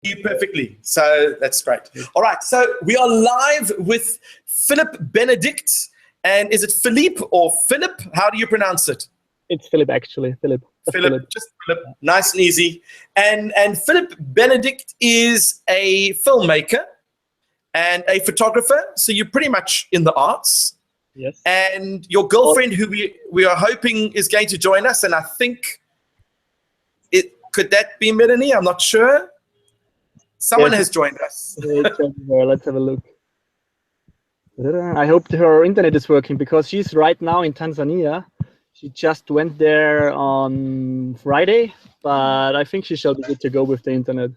you perfectly. So that's great. All right. So we are live with Philipp Benedikt. And is it Philippe or Philip? How do you pronounce it? It's Philip, actually. Philip. Just Philip. Nice and easy. And Philipp Benedikt is a filmmaker and a photographer. So you're pretty much in the arts. Yes. And your girlfriend, who we are hoping is going to join us, and I think could that be Melanie? I'm not sure. Someone has joined us. Let's have a look. I hope her internet is working because she's right now in Tanzania. She just went there on Friday, but I think she shall be good to go with the internet.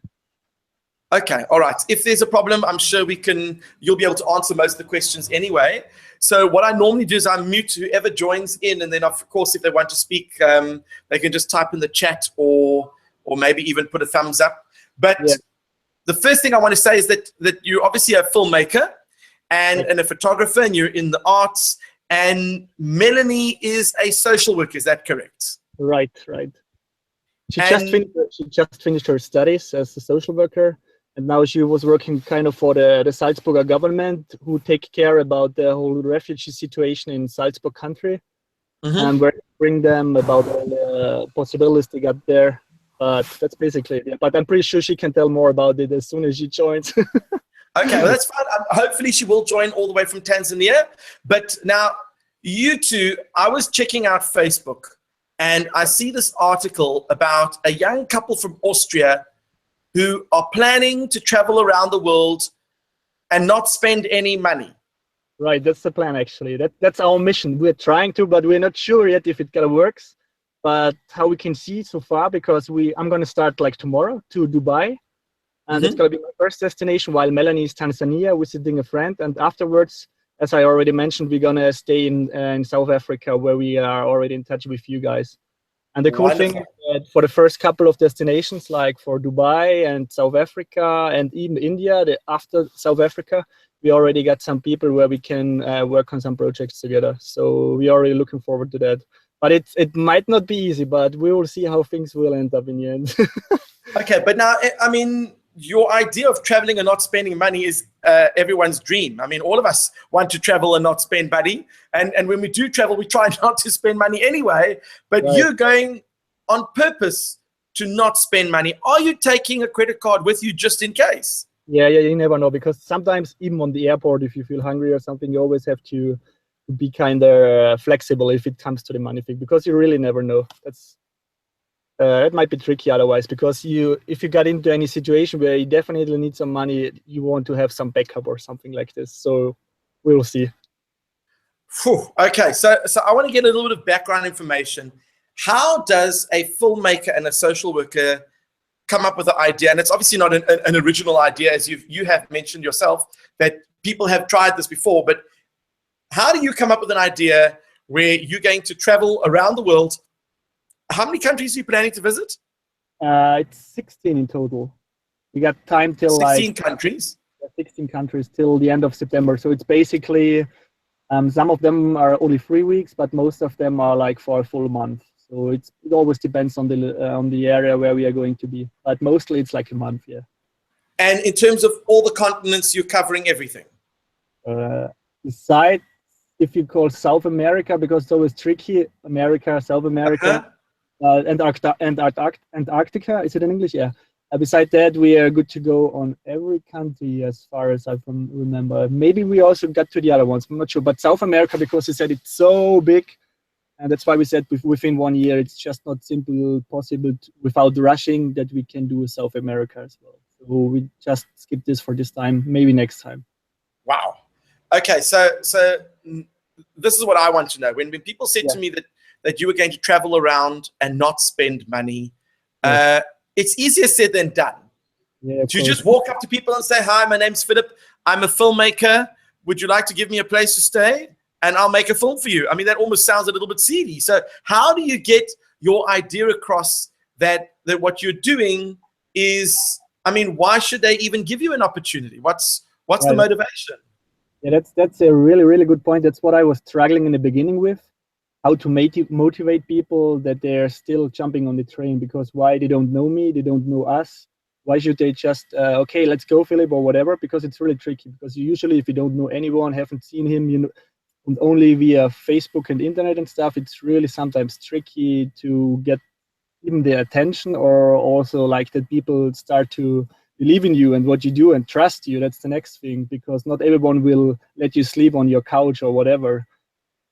Okay, all right. If there's a problem, I'm sure you'll be able to answer most of the questions anyway. So what I normally do is I mute whoever joins in, and then of course, if they want to speak, they can just type in the chat or maybe even put a thumbs up. But the first thing I want to say is that you're obviously a filmmaker and a photographer, and you're in the arts. And Melanie is a social worker. Is that correct? Right. She just finished her studies as a social worker. And now she was working kind of for the Salzburger government, who take care about the whole refugee situation in Salzburg country, and bring them about all the possibilities they got there. But that's basically it. But I'm pretty sure she can tell more about it as soon as she joins. Okay, well, that's fine. Hopefully she will join all the way from Tanzania. But now, you two, I was checking out Facebook, and I see this article about a young couple from Austria who are planning to travel around the world and not spend any money. Right, that's the plan, actually. That's our mission. We're trying to, but we're not sure yet if it gonna works. But how we can see so far, because I'm gonna start like tomorrow to Dubai, and it's gonna be my first destination, while Melanie is Tanzania visiting a friend. And afterwards, as I already mentioned, we're gonna stay in South Africa, where we are already in touch with you guys. And the cool thing is that for the first couple of destinations, like for Dubai and South Africa and even India, after South Africa, we already got some people where we can work on some projects together. So we're already looking forward to that. But it might not be easy, but we will see how things will end up in the end. Okay, but now, I mean, your idea of traveling and not spending money is everyone's dream. I mean, all of us want to travel and not spend money. And when we do travel, we try not to spend money anyway. But you're going on purpose to not spend money. Are you taking a credit card with you just in case? Yeah, you never know. Because sometimes even on the airport, if you feel hungry or something, you always have to be kind of flexible if it comes to the money thing. Because you really never know. It might be tricky otherwise, because if you got into any situation where you definitely need some money, you want to have some backup or something like this. So we'll see. Okay, so I want to get a little bit of background information. How does a filmmaker and a social worker come up with an idea? And it's obviously not an original idea, as you have mentioned yourself, that people have tried this before. But how do you come up with an idea where you're going to travel around the world? How many countries are you planning to visit? It's 16 in total. We got time till 16 countries? 16 countries till the end of September. So it's basically, some of them are only 3 weeks, but most of them are like for a full month. So it always depends on the area where we are going to be. But mostly it's like a month, yeah. And in terms of all the continents, you're covering everything? Besides, if you call South America, because it's always tricky, America, South America. Antarctica, is it in English? Yeah. Besides that, we are good to go on every country as far as I can remember. Maybe we also got to the other ones, I'm not sure. But South America, because you said it's so big, and that's why we said within 1 year, it's just not possible without rushing that we can do South America as well. So we just skip this for this time, maybe next time. Wow. Okay, so this is what I want to know. When people said to me that you were going to travel around and not spend money, it's easier said than done. Yeah, to just walk up to people and say, hi, my name's Philip. I'm a filmmaker. Would you like to give me a place to stay? And I'll make a film for you. I mean, that almost sounds a little bit seedy. So how do you get your idea across that what you're doing is, I mean, why should they even give you an opportunity? What's the motivation? Yeah, that's a really, really good point. That's what I was struggling in the beginning with. How to motivate people that they're still jumping on the train, because why? They don't know me, they don't know us. why should they just okay, let's go, Philip, or whatever? Because it's really tricky. Because usually, if you don't know anyone, haven't seen him, you know, and only via Facebook and internet and stuff, it's really sometimes tricky to get even their attention, or also like that people start to believe in you and what you do and trust you. That's the next thing, because not everyone will let you sleep on your couch or whatever.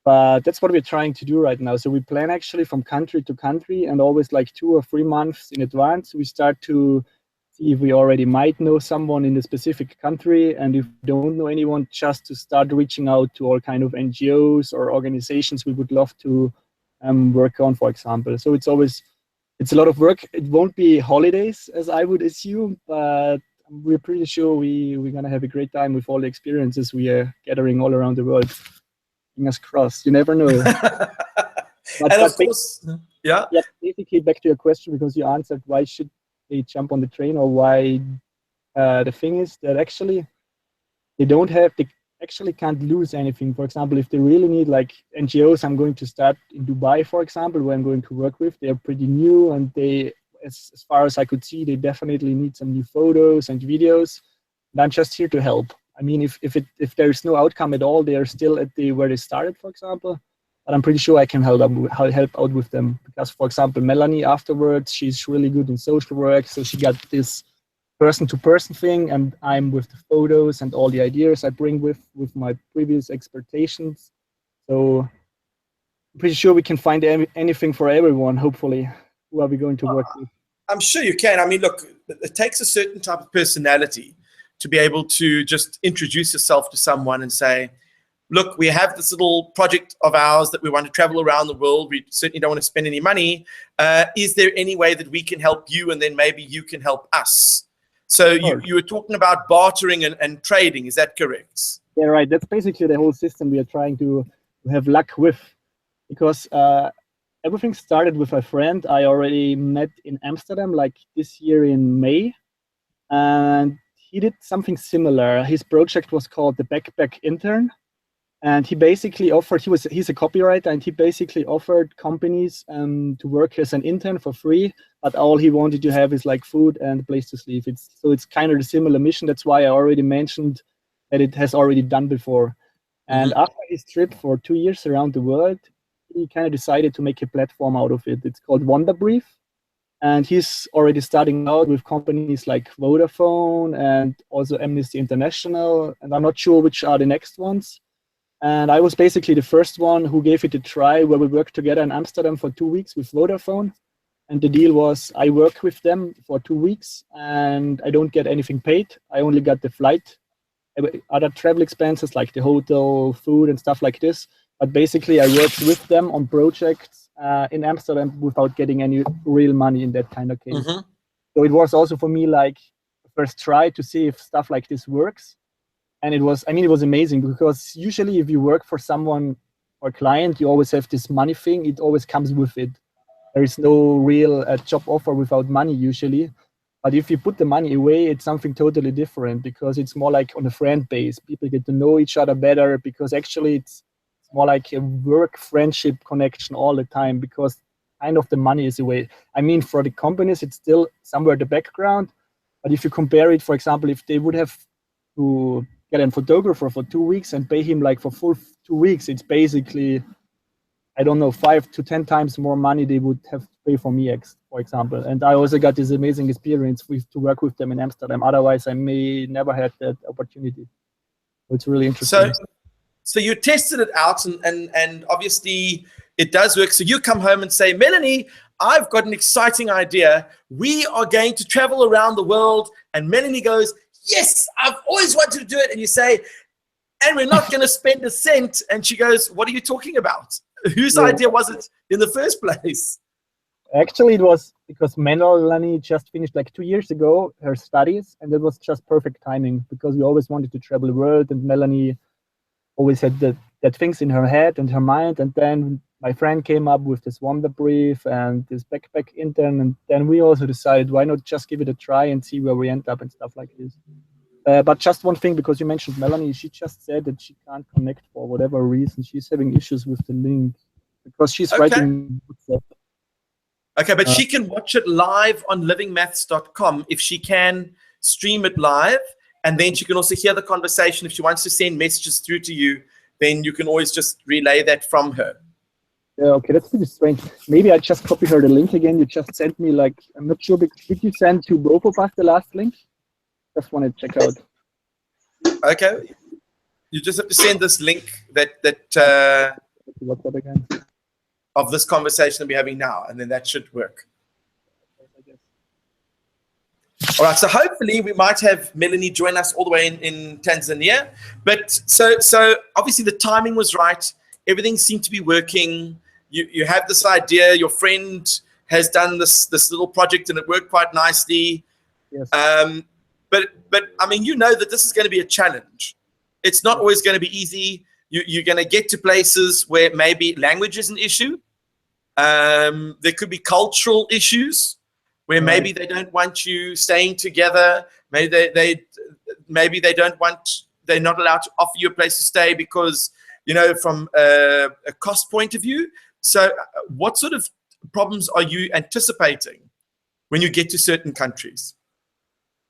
But that's what we're trying to do right now. So we plan actually from country to country, and always like 2 or 3 months in advance we start to see if we already might know someone in a specific country, and if we don't know anyone, just to start reaching out to all kind of NGOs or organizations we would love to work on, for example. So it's a lot of work. It won't be holidays, as I would assume, but we're pretty sure we're gonna have a great time with all the experiences we are gathering all around the world. Fingers crossed. You never know. And of course, yeah. Basically, back to your question, because you answered why should they jump on the train, or why the thing is that actually they actually can't lose anything. For example, if they really need, like NGOs I'm going to start in Dubai, for example, where I'm going to work with, they're pretty new, and they, as far as I could see, they definitely need some new photos and videos. And I'm just here to help. I mean, if there's no outcome at all, they are still at where they started, for example. But I'm pretty sure I can help out with them, because, for example, Melanie afterwards, she's really good in social work, so she got this person-to-person thing, and I'm with the photos and all the ideas I bring with my previous expectations. So I'm pretty sure we can find anything for everyone. Hopefully, who are we going to work with? I'm sure you can. I mean, look, it takes a certain type of personality to be able to just introduce yourself to someone and say, look, we have this little project of ours that we want to travel around the world. We certainly don't want to spend any money. Is there any way that we can help you, and then maybe you can help us? So you were talking about bartering and trading. Is that correct? Yeah, right. That's basically the whole system we are trying to have luck with, because everything started with a friend I already met in Amsterdam, like this year in May. And he did something similar. His project was called the Backpack Intern, and he basically offered. He's a copywriter, and he basically offered companies to work as an intern for free. But all he wanted to have is like food and a place to sleep. It's kind of a similar mission. That's why I already mentioned that it has already done before. And after his trip for 2 years around the world, he kind of decided to make a platform out of it. It's called Wonderbrief. And he's already starting out with companies like Vodafone and also Amnesty International. And I'm not sure which are the next ones. And I was basically the first one who gave it a try, where we worked together in Amsterdam for 2 weeks with Vodafone. And the deal was I work with them for 2 weeks and I don't get anything paid. I only got the flight, other travel expenses like the hotel, food and stuff like this. But basically I worked with them on projects in Amsterdam without getting any real money in that kind of case. So it was also for me like the first try to see if stuff like this works. And it was amazing, because usually if you work for someone or client, you always have this money thing. It always comes with it. There is no real job offer without money usually. But if you put the money away, it's something totally different, because it's more like on a friend base. People get to know each other better, because actually it's more like a work friendship connection all the time, because kind of the money is away. I mean, for the companies, it's still somewhere in the background. But if you compare it, for example, if they would have to get a photographer for 2 weeks and pay him like for full 2 weeks, it's basically, I don't know, 5 to 10 times more money they would have to pay for me, for example. And I also got this amazing experience to work with them in Amsterdam. Otherwise, I may never had that opportunity. It's really interesting. So you tested it out, and obviously it does work. So you come home and say, Melanie, I've got an exciting idea. We are going to travel around the world. And Melanie goes, yes, I've always wanted to do it. And you say, and we're not going to spend a cent. And she goes, what are you talking about? Whose idea was it in the first place? Actually, it was because Melanie just finished like 2 years ago her studies, and it was just perfect timing, because we always wanted to travel the world, and Melanie always had that things in her head and her mind. And then my friend came up with this Wonderbrief and this Backpack Intern, and then we also decided, why not just give it a try and see where we end up and stuff like this. But just one thing, because you mentioned Melanie, she just said that she can't connect for whatever reason. She's having issues with the link, because she's writing WhatsApp. Okay, but she can watch it live on livingmaths.com if she can stream it live, and then she can also hear the conversation. If she wants to send messages through to you, then you can always just relay that from her. Yeah, okay, that's pretty strange. Maybe I just copy her the link again. You just sent me, like, I'm not sure, but did you send to both of us the last link? Just want to check out. Okay, you just have to send this link WhatsApp again. of this conversation that we're having now, and then that should work. All right, so hopefully we might have Melanie join us all the way in Tanzania. But so obviously the timing was right. Everything seemed to be working. You have this idea. Your friend has done this little project, and it worked quite nicely. Yes. But I mean, you know that this is going to be a challenge. It's not always going to be easy. You're going to get to places where maybe language is an issue. There could be cultural issues where maybe they don't want you staying together. Maybe they don't want. They're not allowed to offer you a place to stay because, from a cost point of view. So what sort of problems are you anticipating when you get to certain countries?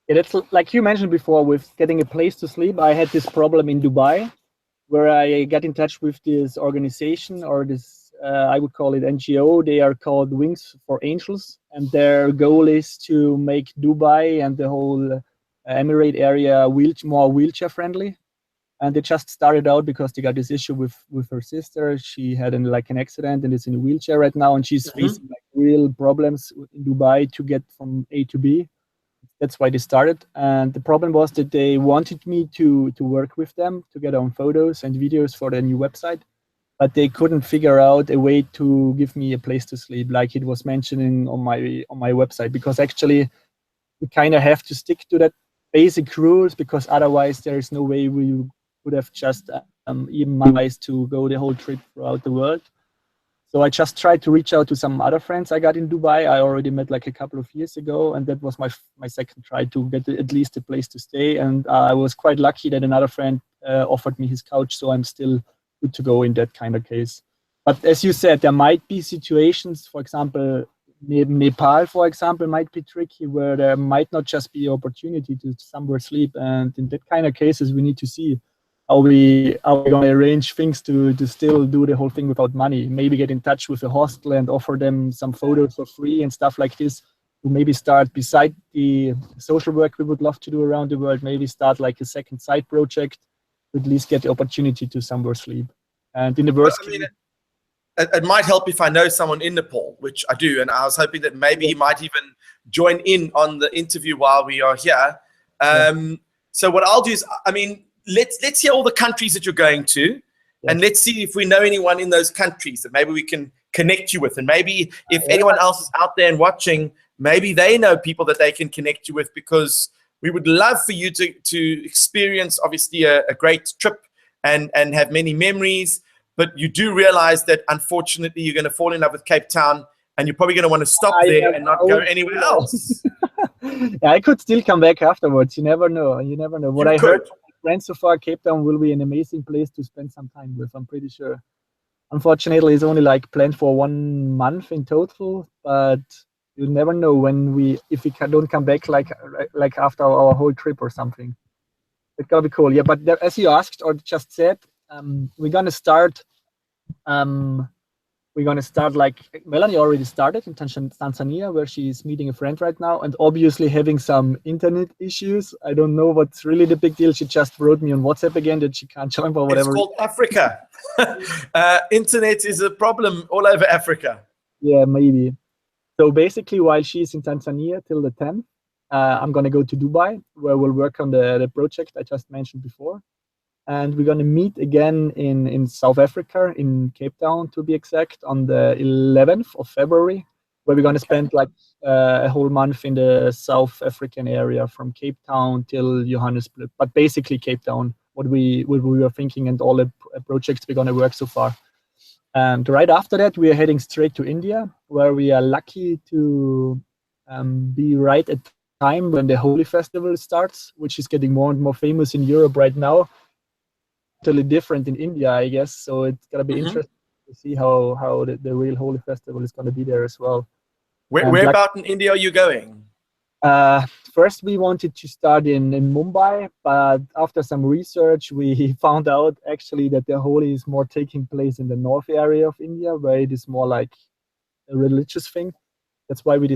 Yeah, that's like you mentioned before with getting a place to sleep. I had this problem in Dubai where I got in touch with this organization, or this, I would call it NGO. They are called Wings for Angels, and their goal is to make Dubai and the whole Emirate area more wheelchair friendly. And they just started out because they got this issue with her sister. She had an accident and is in a wheelchair right now, and she's facing real problems in Dubai to get from A to B. That's why they started. And the problem was that they wanted me to work with them to get on photos and videos for their new website, but they couldn't figure out a way to give me a place to sleep, like it was mentioning on my website, because actually we kind of have to stick to that basic rules, because otherwise there is no way we would have just even managed to go the whole trip throughout the world. So I just tried to reach out to some other friends I got in Dubai. I already met like a couple of years ago, and that was my second try to get at least a place to stay. And I was quite lucky that another friend offered me his couch, so I'm still good to go in that kind of case. But as you said, there might be situations, for example, Nepal, for example, might be tricky, where there might not just be opportunity to somewhere sleep. And in that kind of cases, we need to see how we going to arrange things to still do the whole thing without money. Maybe get in touch with a hostel and offer them some photos for free and stuff like this. To maybe start, beside the social work we would love to do around the world, maybe start like a second side project to at least get the opportunity to somewhere sleep. And in the worst case, it might help if I know someone in Nepal, which I do, and I was hoping that maybe he might even join in on the interview while we are here. So what I'll do is, let's hear all the countries that you're going to, and let's see if we know anyone in those countries that maybe we can connect you with. And maybe if anyone else is out there and watching, maybe they know people that they can connect you with, because we would love for you to experience, obviously, a great trip and have many memories. But you do realize that, unfortunately, you're going to fall in love with Cape Town, and you're probably going to want to stop there and not go anywhere else. Yeah, I could still come back afterwards. You never know. What I heard from my friends so far, Cape Town will be an amazing place to spend some time with, I'm pretty sure. Unfortunately, it's only planned for 1 month in total, but you never know if we don't come back like after our whole trip or something. It's gonna be cool. Yeah, but as you asked or just said, we're gonna start. Like Melanie already started in Tanzania, where she's meeting a friend right now, and obviously having some internet issues. I don't know what's really the big deal. She just wrote me on WhatsApp again that she can't join for whatever. It's called Africa. Internet is a problem all over Africa. Yeah, maybe. So basically, while she's in Tanzania till the 10th, I'm going to go to Dubai, where we'll work on the project I just mentioned before. And we're going to meet again in South Africa, in Cape Town to be exact, on the 11th of February, where we're going to spend a whole month in the South African area from Cape Town till Johannesburg, but basically Cape Town, what we were thinking, and all the projects we're going to work so far. And right after that, we are heading straight to India, where we are lucky to be right at the time when the Holi Festival starts, which is getting more and more famous in Europe right now. Totally different in India, I guess. So it's gonna be interesting to see how the real Holi Festival is gonna be there as well. And About in India are you going? First, we wanted to start in Mumbai, but after some research, we found out actually that the Holi is more taking place in the north area of India, where it is more like a religious thing. That's why we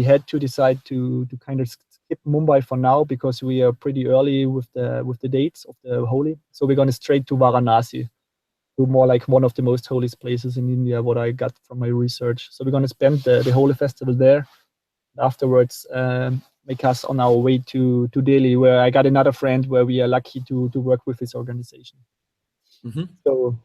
had to decide to kind of skip Mumbai for now, because we are pretty early with the dates of the Holi. So we're going straight to Varanasi, to more like one of the most holiest places in India, what I got from my research. So we're going to spend the Holi festival there. Afterwards, make us on our way to Delhi, where I got another friend where we are lucky to work with this organization. Mm-hmm. So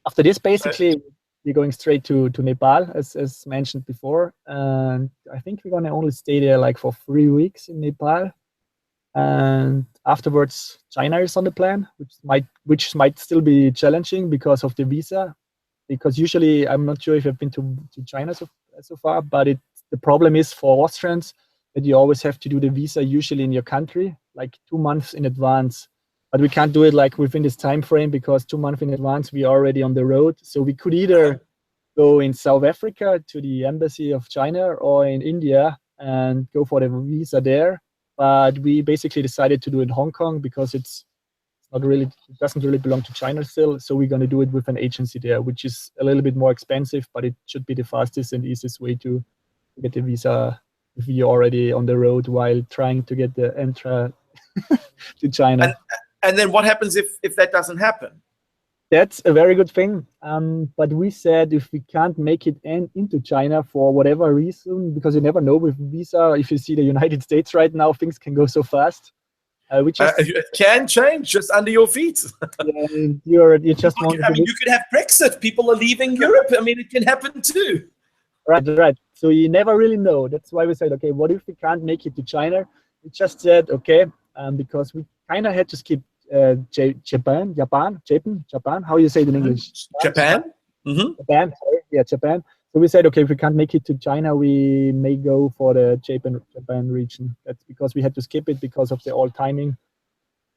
after this, basically, we're going straight to Nepal, as mentioned before. And I think we're going to only stay there like for 3 weeks in Nepal. And afterwards, China is on the plan, which might still be challenging because of the visa. Because usually, I'm not sure if you've been to China so far, but the problem is for Austrians that you always have to do the visa usually in your country, like 2 months in advance. But we can't do it like within this time frame, because 2 months in advance we are already on the road. So we could either go in South Africa to the embassy of China, or in India and go for the visa there. But we basically decided to do it in Hong Kong, because it doesn't really belong to China still. So we're going to do it with an agency there, which is a little bit more expensive, but it should be the fastest and easiest way to get the visa if you're already on the road while trying to get the entra to China. And then what happens if that doesn't happen? That's a very good thing. But we said if we can't make it into China for whatever reason, because you never know with visa, if you see the United States right now, things can go so fast. It can change just under your feet. You just want. I mean, you could have Brexit. People are leaving Europe. I mean, it can happen too. Right. So you never really know. That's why we said, okay, what if we can't make it to China? We just said, okay, because we kind of had to skip Japan. How you say it in English? Japan. Mm-hmm. Japan. Sorry. Yeah, Japan. So we said, okay, if we can't make it to China, we may go for the Japan region. That's because we had to skip it because of the all timing.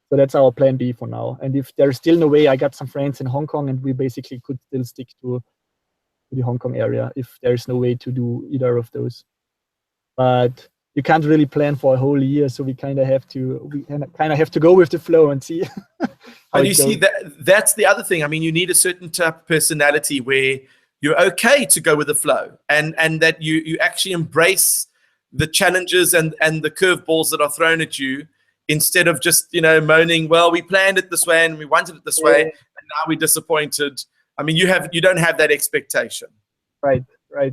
So that's our plan B for now. And if there's still no way, I got some friends in Hong Kong, and we basically could still stick to the Hong Kong area if there's no way to do either of those. But you can't really plan for a whole year, so we kind of have to go with the flow and see. And you see that's the other thing. I mean, you need a certain type of personality where you're okay to go with the flow, and that you actually embrace the challenges and the curveballs that are thrown at you, instead of just moaning, well, we planned it this way and we wanted it this way, and now we're disappointed. I mean, you don't have that expectation. Right.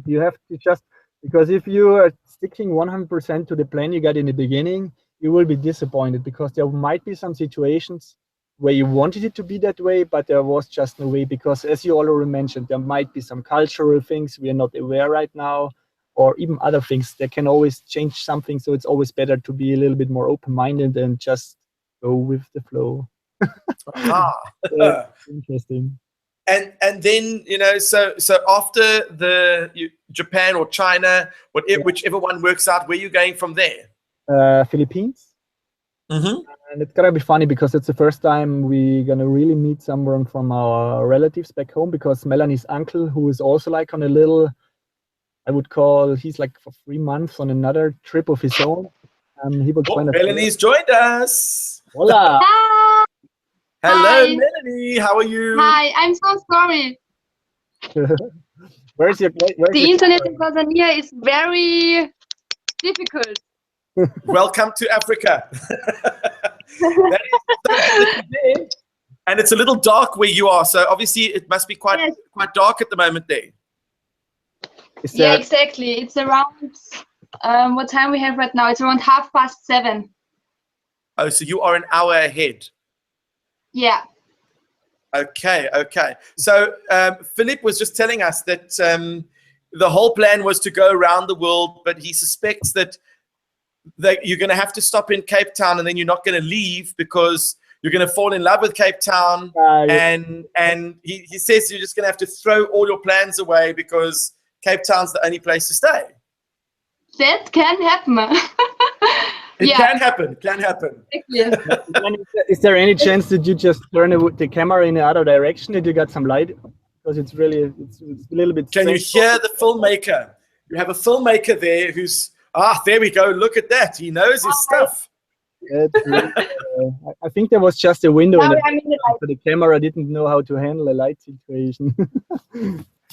You have to just, because if you are sticking 100% to the plan you got in the beginning, you will be disappointed, because there might be some situations where you wanted it to be that way, but there was just no way, because as you already mentioned, there might be some cultural things we are not aware right now, or even other things that can always change something. So it's always better to be a little bit more open-minded and just go with the flow. Interesting. And then so after the Japan or China, whichever one works out, where are you going from there? Philippines. Mm-hmm. And it's gonna be funny because it's the first time we're gonna really meet someone from our relatives back home, because Melanie's uncle, who is also like on a little, I would call, he's like for 3 months on another trip of his own. He will join us. Melanie's joined us. Hola. Hi. Hello, Hi. Melanie. How are you? Hi, I'm so sorry. Where's your The internet in Tanzania is very difficult. Welcome to Africa. That is so good there. And it's a little dark where you are, so obviously it must be quite dark at the moment there. Yeah, exactly. It's around what time we have right now? It's around 7:30. Oh, so you are an hour ahead. Yeah. Okay. So Philipp was just telling us that the whole plan was to go around the world, but he suspects that you're going to have to stop in Cape Town, and then you're not going to leave because you're going to fall in love with Cape Town. And he says you're just going to have to throw all your plans away because Cape Town's the only place to stay. That can happen. It can happen. Exactly. Is there any chance that you just turn the camera in the other direction and you got some light? Because it's a little bit. Can you hear the filmmaker? You have a filmmaker there who's, there we go. Look at that. He knows his stuff. I think there was just a window Now in I'm in the light. so the camera didn't know how to handle a light situation.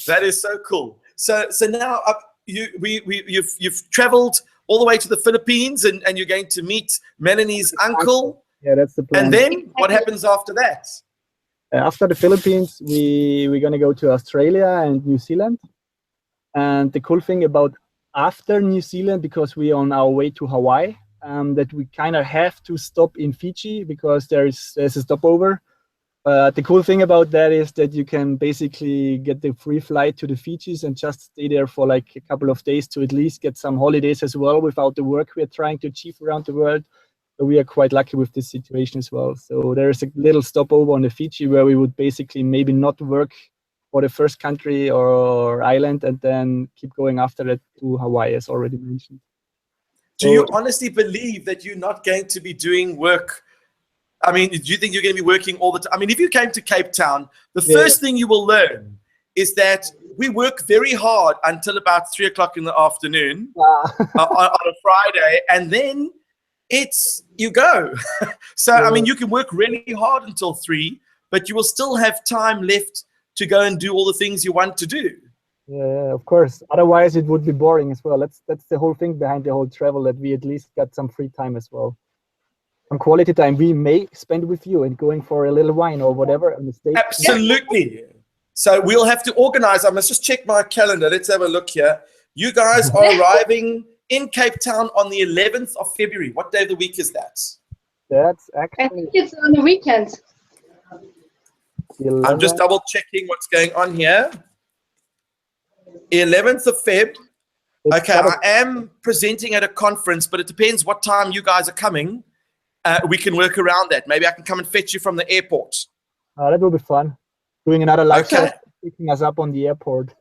That is so cool. So now you've traveled all the way to the Philippines, and you're going to meet Melanie's uncle. Yeah, that's the plan. And then what happens after that? After the Philippines, we're gonna go to Australia and New Zealand. And the cool thing about after New Zealand, because we're on our way to Hawaii, that we kind of have to stop in Fiji because there's a stopover. The cool thing about that is that you can basically get the free flight to the Fijis and just stay there for like a couple of days to at least get some holidays as well without the work we're trying to achieve around the world. So we are quite lucky with this situation as well. So there's a little stopover on the Fiji where we would basically maybe not work for the first country or island and then keep going after that to Hawaii, as already mentioned. Do you honestly believe that you're not going to be doing work? I mean, do you think you're going to be working all the time? I mean, if you came to Cape Town, the first thing you will learn is that we work very hard until about 3 o'clock in the afternoon on a Friday, and then you go. So, I mean, you can work really hard until 3, but you will still have time left to go and do all the things you want to do. Yeah, of course. Otherwise, it would be boring as well. That's the whole thing behind the whole travel, that we at least got some free time as well. Some quality time we may spend with you and going for a little wine or whatever on the stage. Absolutely. So we'll have to organize. I must just check my calendar. Let's have a look here. You guys are arriving in Cape Town on the 11th of February. What day of the week is that? That's I actually... think it's on the weekend. I'm just double checking what's going on here. 11th of Feb. Okay, I am presenting at a conference, but it depends what time you guys are coming. We can work around that. Maybe I can come and fetch you from the airport. That will be fun. Doing another live show, picking us up on the airport.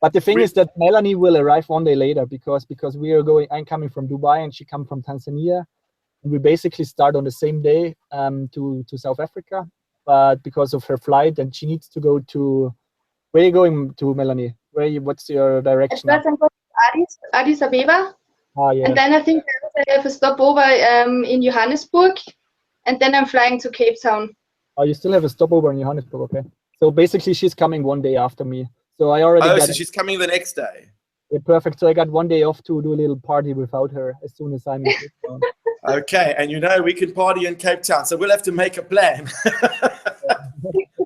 But the thing is that Melanie will arrive one day later because we are going. I'm coming from Dubai and she comes from Tanzania, and we basically start on the same day to South Africa. But because of her flight, and she needs to go to. Where are you going to, Melanie? What's your direction? At first I'm going to Addis Ababa. Yeah. And then I think I have a stopover in Johannesburg, and then I'm flying to Cape Town. Oh, you still have a stopover in Johannesburg, okay. So basically she's coming one day after me. So I already so she's coming the next day. Yeah, perfect. So I got one day off to do a little party without her as soon as I'm in Cape Town. Okay, and we can party in Cape Town, so we'll have to make a plan.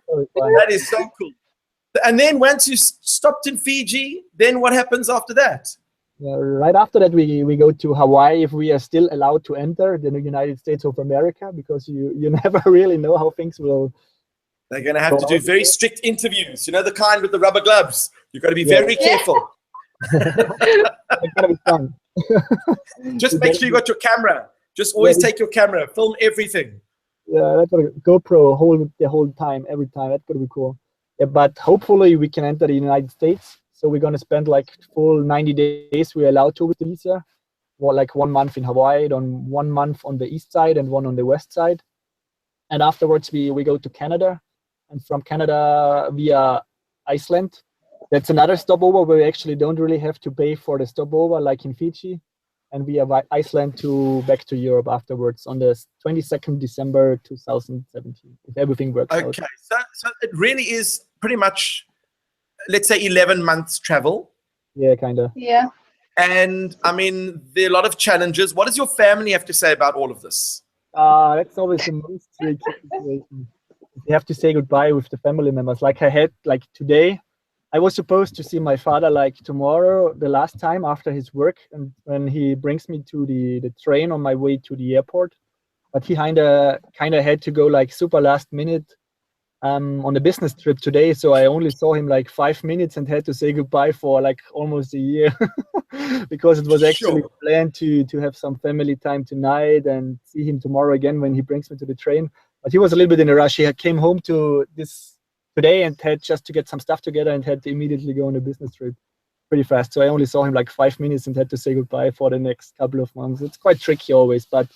That is so cool. And then once you stopped in Fiji, then what happens after that? Right after that, we go to Hawaii if we are still allowed to enter the United States of America, because you never really know how things will. They're going to have to do very strict interviews. You know, the kind with the rubber gloves. You've got to be very careful. It's gonna be fun. Just make sure you got your camera. Just always take your camera, film everything. Yeah, that's a GoPro the whole time, every time. That's gonna be cool. Yeah, but hopefully we can enter the United States. So we're gonna spend like full 90 days. We're allowed to with the visa. Like 1 month in Hawaii, then 1 month on the east side and 1 on the west side. And afterwards we go to Canada, and from Canada via Iceland. That's another stopover where we actually don't really have to pay for the stopover like in Fiji. And via Iceland back to Europe afterwards on the 22nd December 2017, if everything works out. Okay, so it really is pretty much, let's say, 11 months travel. Yeah, kind of. Yeah. And I mean, there are a lot of challenges. What does your family have to say about all of this? That's always the most tricky situation. You have to say goodbye with the family members. Like I had, like today, I was supposed to see my father like tomorrow, the last time after his work, and when he brings me to the train on my way to the airport. But he kind of had to go like super last minute on a business trip today, so I only saw him like 5 minutes and had to say goodbye for like almost a year because it was actually planned to have some family time tonight and see him tomorrow again when he brings me to the train. But he was a little bit in a rush. He came home to this today and had just to get some stuff together and had to immediately go on a business trip pretty fast. So I only saw him like 5 minutes and had to say goodbye for the next couple of months. It's quite tricky always, but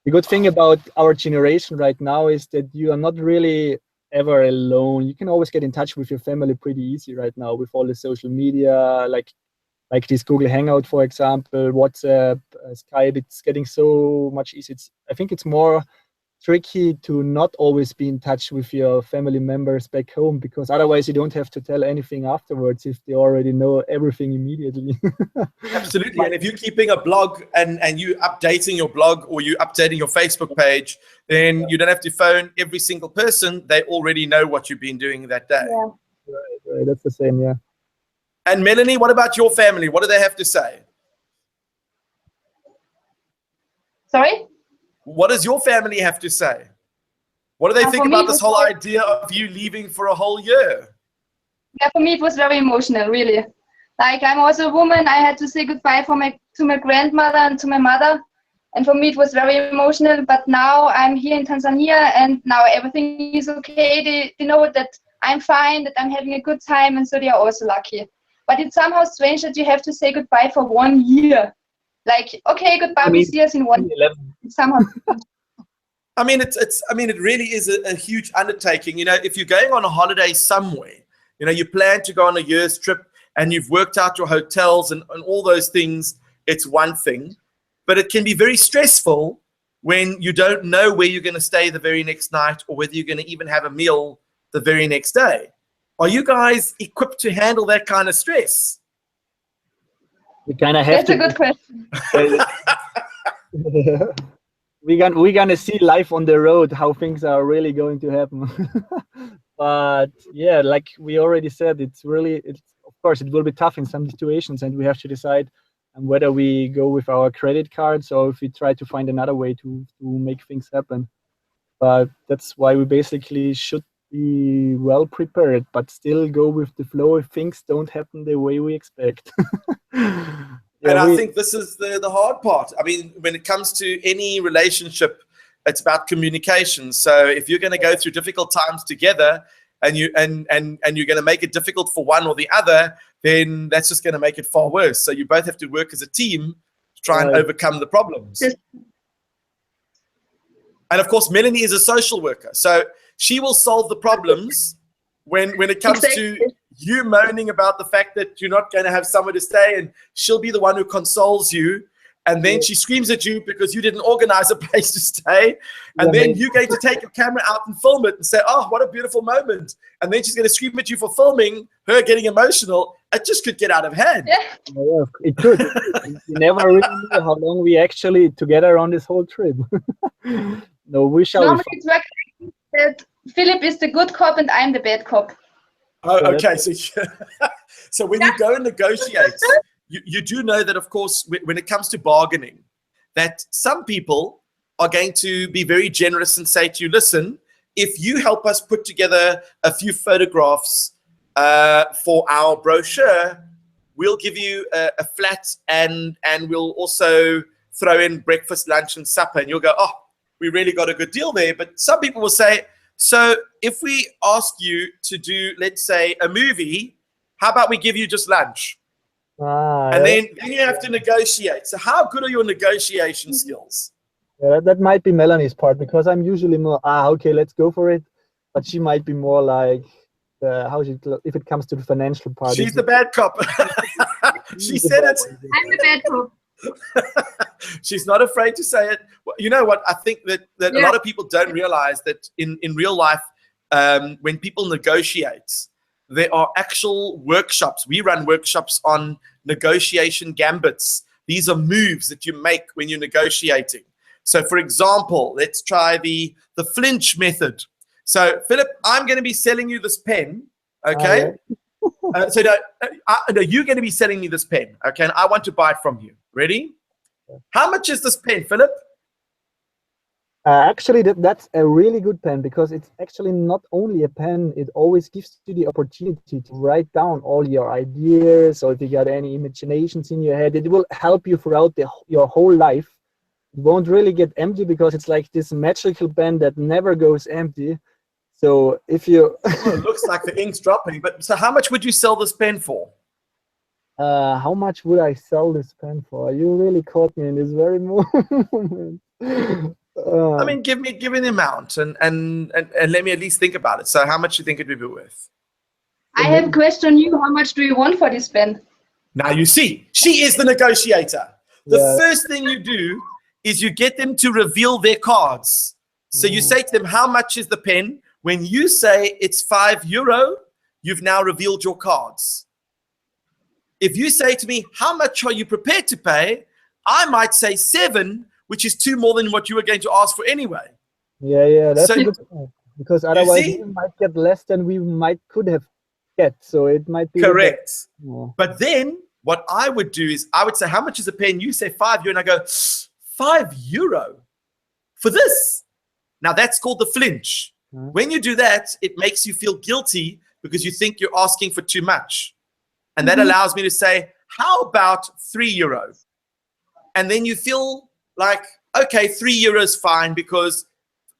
the good thing about our generation right now is that you are not really ever alone. You can always get in touch with your family pretty easy right now with all the social media. Like like this Google Hangout, for example, WhatsApp, Skype. It's getting so much easier. I think it's more tricky to not always be in touch with your family members back home, because otherwise you don't have to tell anything afterwards if they already know everything immediately. Absolutely. And if you're keeping a blog and you updating your blog or you updating your Facebook page, then you don't have to phone every single person. They already know what you've been doing that day. Yeah. Right, that's the same, yeah. And Melanie, what about your family? What do they have to say? Sorry? What does your family have to say? What do they think about this whole idea of you leaving for a whole year? Yeah, for me it was very emotional, really. Like, I'm also a woman. I had to say goodbye to my grandmother and to my mother. And for me it was very emotional. But now I'm here in Tanzania and now everything is okay. They know that I'm fine, that I'm having a good time, and so they are also lucky. But it's somehow strange that you have to say goodbye for 1 year. Like, okay, goodbye, we see us in 1 year. It's somehow. I mean, it really is a huge undertaking. You know, if you're going on a holiday somewhere, you know, you plan to go on a year's trip and you've worked out your hotels and all those things, it's one thing. But it can be very stressful when you don't know where you're going to stay the very next night or whether you're going to even have a meal the very next day. Are you guys equipped to handle that kind of stress? We kind of have That's a good question. We're gonna see life on the road, how things are really going to happen. But yeah, like we already said, it's of course it will be tough in some situations, and we have to decide whether we go with our credit cards or if we try to find another way to make things happen. But that's why we basically should be well prepared, but still go with the flow if things don't happen the way we expect. Yeah, and I think this is the hard part. I mean, when it comes to any relationship, it's about communication. So if you're going to go through difficult times together and you're going to make it difficult for one or the other, then that's just going to make it far worse. So you both have to work as a team to try and overcome the problems. Yes. And of course, Melanie is a social worker. So she will solve the problems when it comes to you moaning about the fact that you're not going to have somewhere to stay, and she'll be the one who consoles you. And then she screams at you because you didn't organize a place to stay. And then you're going to take your camera out and film it and say, oh, what a beautiful moment. And then she's going to scream at you for filming her getting emotional. It just could get out of hand. Yeah, it could. You never really know how long we actually together on this whole trip. No, we shall. Normally it's like that Philipp is the good cop and I'm the bad cop. Oh, okay. So when you go and negotiate, you do know that, of course, when it comes to bargaining, that some people are going to be very generous and say to you, listen, if you help us put together a few photographs for our brochure, we'll give you a flat and we'll also throw in breakfast, lunch, and supper. And you'll go, oh, we really got a good deal there. But some people will say, so if we ask you to do, let's say, a movie, how about we give you just lunch? And then you have to negotiate. So how good are your negotiation skills? Yeah, that might be Melanie's part, because I'm usually more, okay, let's go for it. But she might be more like, if it comes to the financial part. She's the bad cop. She said it. I'm the bad cop. She's not afraid to say it. You know what? I think that a lot of people don't realize that in real life, when people negotiate, there are actual workshops. We run workshops on negotiation gambits. These are moves that you make when you're negotiating. So, for example, let's try the flinch method. So, Philip, I'm going to be selling you this pen, okay? No, you're going to be selling me this pen, okay? And I want to buy it from you. Ready? How much is this pen, Philip? Actually, that's a really good pen, because it's actually not only a pen, it always gives you the opportunity to write down all your ideas, or if you got any imaginations in your head, it will help you throughout your whole life. It won't really get empty, because it's like this magical pen that never goes empty. So if you... Well, it looks like the ink's dropping, but so how much would you sell this pen for? How much would I sell this pen for? You really caught me in this very moment. I mean, give me an amount and let me at least think about it. So how much do you think it would be worth? I have a question on you. How much do you want for this pen? Now you see, she is the negotiator. The Yeah. first thing you do is you get them to reveal their cards. So you say to them, how much is the pen? When you say it's €5, you've now revealed your cards. If you say to me, how much are you prepared to pay? I might say 7, which is 2 more than what you were going to ask for anyway. Yeah, that's So- a good point. Because otherwise see? we might get less than we could have get. So it might be Correct. Yeah. But then what I would do is I would say, how much is a pen? You say €5, and I go, €5 for this. Now that's called the flinch. Mhm. When you do that, it makes you feel guilty because you think you're asking for too much. And that allows me to say, how about €3? And then you feel like, okay, €3 is fine because,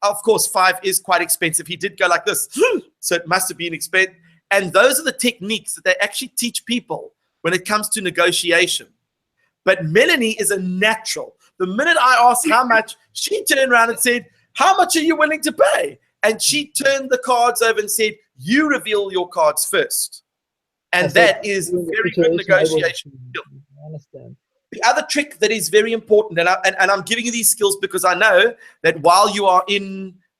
of course, 5 is quite expensive. He did go like this, so it must have been expensive. And those are the techniques that they actually teach people when it comes to negotiation. But Melanie is a natural. The minute I asked how much, she turned around and said, how much are you willing to pay? And she turned the cards over and said, you reveal your cards first. And that is very good negotiation. I understand. The other trick that is very important, and I'm giving you these skills because I know that while you are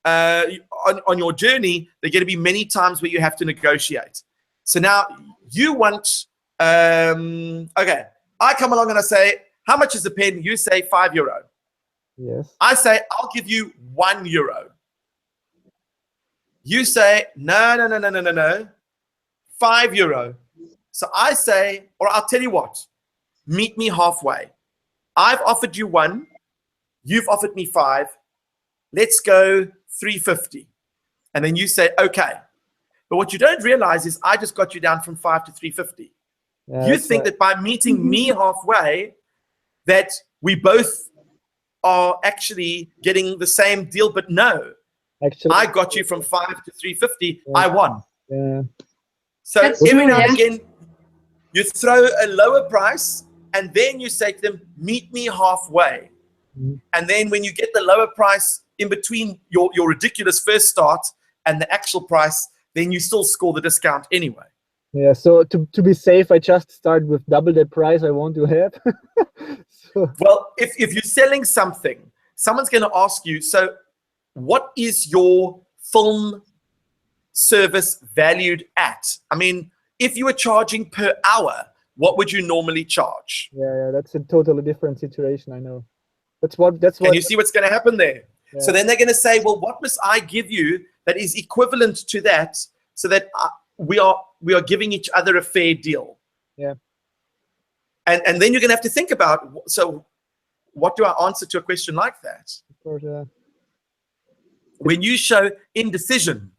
on your journey, there are going to be many times where you have to negotiate. So now you want, okay, I come along and I say, how much is the pen? You say €5. Yes. I say, I'll give you €1. You say, no, €5. So I say, or I'll tell you what, meet me halfway. I've offered you 1, you've offered me 5. Let's go 350. And then you say, okay. But what you don't realize is I just got you down from 5 to 350. Yeah, You think that by meeting me halfway, that we both are actually getting the same deal, but no. actually I got you from 5 to 350. Yeah. I won. Yeah. So That's every true, now and yeah. again, you throw a lower price, and then you say to them, meet me halfway. Mhm. And then when you get the lower price in between your ridiculous first start and the actual price, then you still score the discount anyway. Yeah, so to be safe, I just start with double the price I want to have. So Well, if you're selling something, someone's going to ask you, so what is your film service valued at? I mean, if you were charging per hour, what would you normally charge? yeah, that's a totally different situation. I know. That's what. Can you see what's going to happen there? Yeah. So then they're going to say, well, what must I give you that is equivalent to that so that we are giving each other a fair deal? Yeah. And then you're going to have to think about, so what do I answer to a question like that? Of course, yeah. When you show indecision,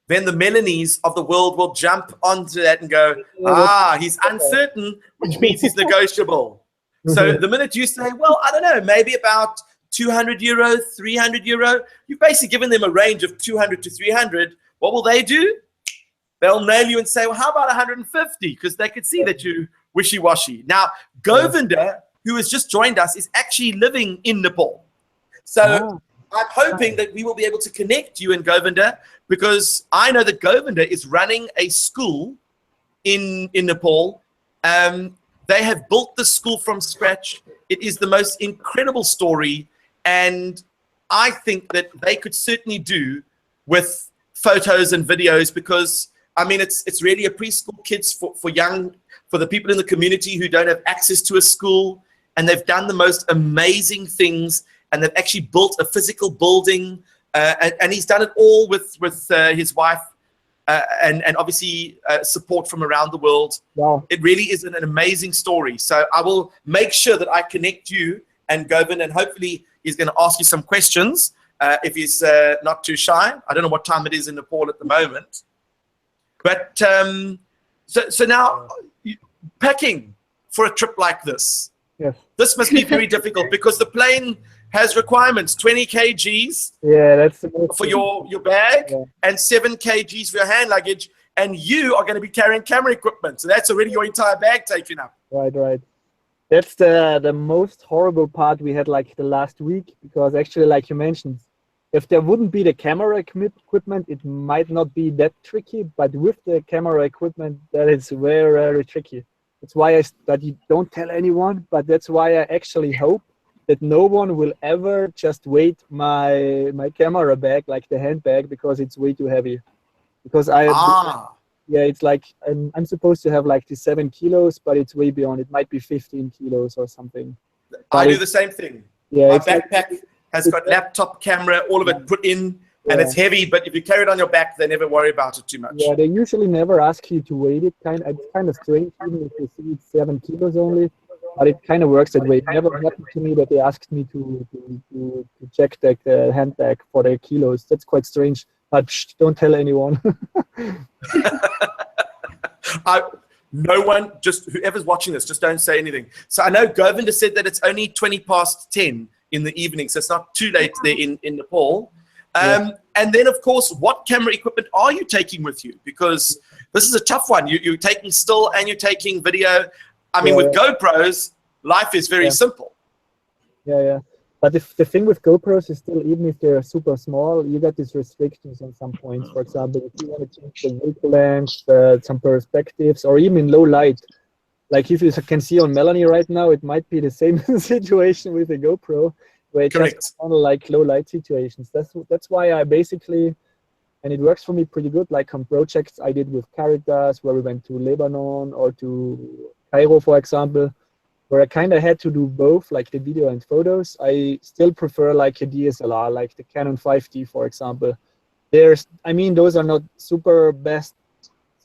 then the Melanies of the world will jump onto that and go, he's uncertain, which means he's negotiable. So the minute you say, well, I don't know, maybe about €200, €300, you've basically given them a range of 200 to 300. What will they do? They'll nail you and say, well, how about 150? Because they could see that you wishy-washy. Now, Govinda, who has just joined us, is actually living in Nepal. So I'm hoping that we will be able to connect you and Govinda, because I know that Govinda is running a school in Nepal. They have built the school from scratch. It is the most incredible story. And I think that they could certainly do with photos and videos, because I mean, it's really a preschool kids for the people in the community who don't have access to a school. And they've done the most amazing things. And they've actually built a physical building. And he's done it all with his wife. And obviously support from around the world. Wow. It really is an amazing story. So I will make sure that I connect you and Govind, and hopefully he's going to ask you some questions if he's not too shy. I don't know what time it is in Nepal at the moment. But so now packing for a trip like this. Yes. This must be very difficult because the plane has requirements, 20 kgs Yeah, that's the most for your bag, Yeah. and 7 kgs for your hand luggage, and you are going to be carrying camera equipment. So that's already your entire bag taken up. Right. That's the most horrible part we had like the last week, because actually, like you mentioned, if there wouldn't be the camera equipment, it might not be that tricky. But with the camera equipment, that is very, very tricky. That's why I study. Don't tell anyone, but that's why I actually hope that no one will ever just weight my camera bag, like the handbag, because it's way too heavy. Because yeah, it's like I'm supposed to have like the 7 kilos, but it's way beyond. It might be 15 kilos or something. I do the same thing. Yeah, my backpack has got laptop, camera, all of it put in, and it's heavy. But if you carry it on your back, they never worry about it too much. Yeah, they usually never ask you to weight it. It's kind of strange, even if you see it's 7 kilos only. But it kind of works that way. It never happened to me that they asked me to check the handbag for the kilos. That's quite strange. But don't tell anyone. No one, just whoever's watching this, just don't say anything. So I know Govinda said that it's only 20 past 10 in the evening, so it's not too late there in Nepal. And then, of course, what camera equipment are you taking with you? Because this is a tough one. You're taking still and you're taking video. I mean, with GoPros, life is very simple. Yeah. But the thing with GoPros is still, even if they're super small, you got these restrictions on some points. For example, if you want to change the focal length, some perspectives, or even in low light. Like if you can see on Melanie right now, it might be the same situation with the GoPro, where it just on like low light situations. That's why I basically, and it works for me pretty good, like on projects I did with Caritas, where we went to Lebanon or to Cairo, for example, where I kind of had to do both, like the video and photos. I still prefer like a DSLR, like the Canon 5D, for example. Those are not super best,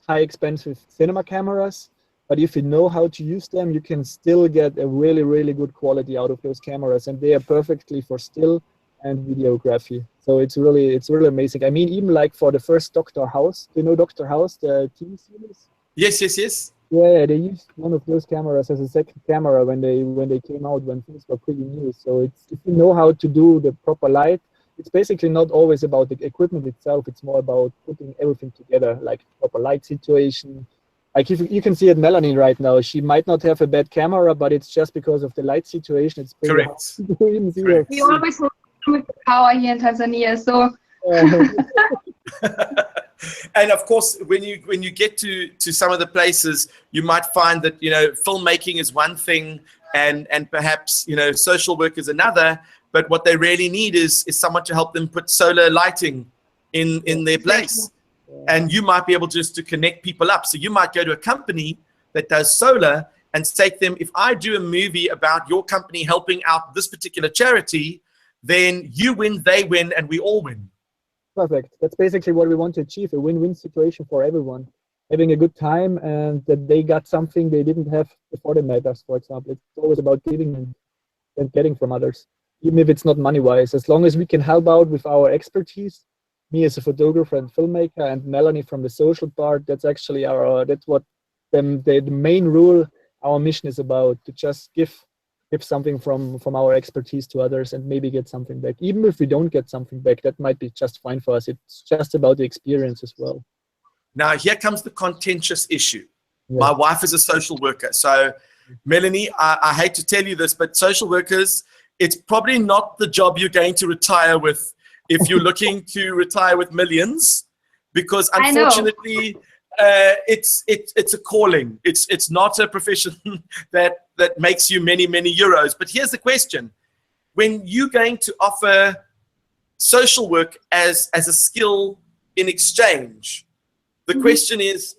high expensive cinema cameras, but if you know how to use them, you can still get a really, really good quality out of those cameras, and they are perfectly for still and videography. So it's really amazing. I mean, even like for the first Dr. House, do you know Dr. House, the TV series? Yes. Yeah, they used one of those cameras as a second camera when they came out, when things were pretty new. So if you know how to do the proper light, it's basically not always about the equipment itself. It's more about putting everything together, like proper light situation. Like if you can see at Melanie right now, she might not have a bad camera, but it's just because of the light situation. It's pretty hard to even see her. We always have with power here in Tanzania, so. And of course, when you get to some of the places, you might find that filmmaking is one thing, and perhaps social work is another. But what they really need is someone to help them put solar lighting in their place, and you might be able just to connect people up. So you might go to a company that does solar and take them. If I do a movie about your company helping out this particular charity, then you win, they win, and we all win. Perfect. That's basically what we want to achieve, a win-win situation for everyone. Having a good time, and that they got something they didn't have before they met us, for example. It's always about giving and getting from others, even if it's not money-wise. As long as we can help out with our expertise, me as a photographer and filmmaker, and Melanie from the social part, that's actually that's what the main rule, our mission is about, to just give something from our expertise to others and maybe get something back. Even if we don't get something back, that might be just fine for us. It's just about the experience as well. Now, here comes the contentious issue. Yeah. My wife is a social worker. So, Melanie, I hate to tell you this, but social workers, it's probably not the job you're going to retire with if you're looking to retire with millions, because unfortunately, it's a calling. It's not a profession that makes you many euros. But here's the question: when you're going to offer social work as a skill in exchange, the question is,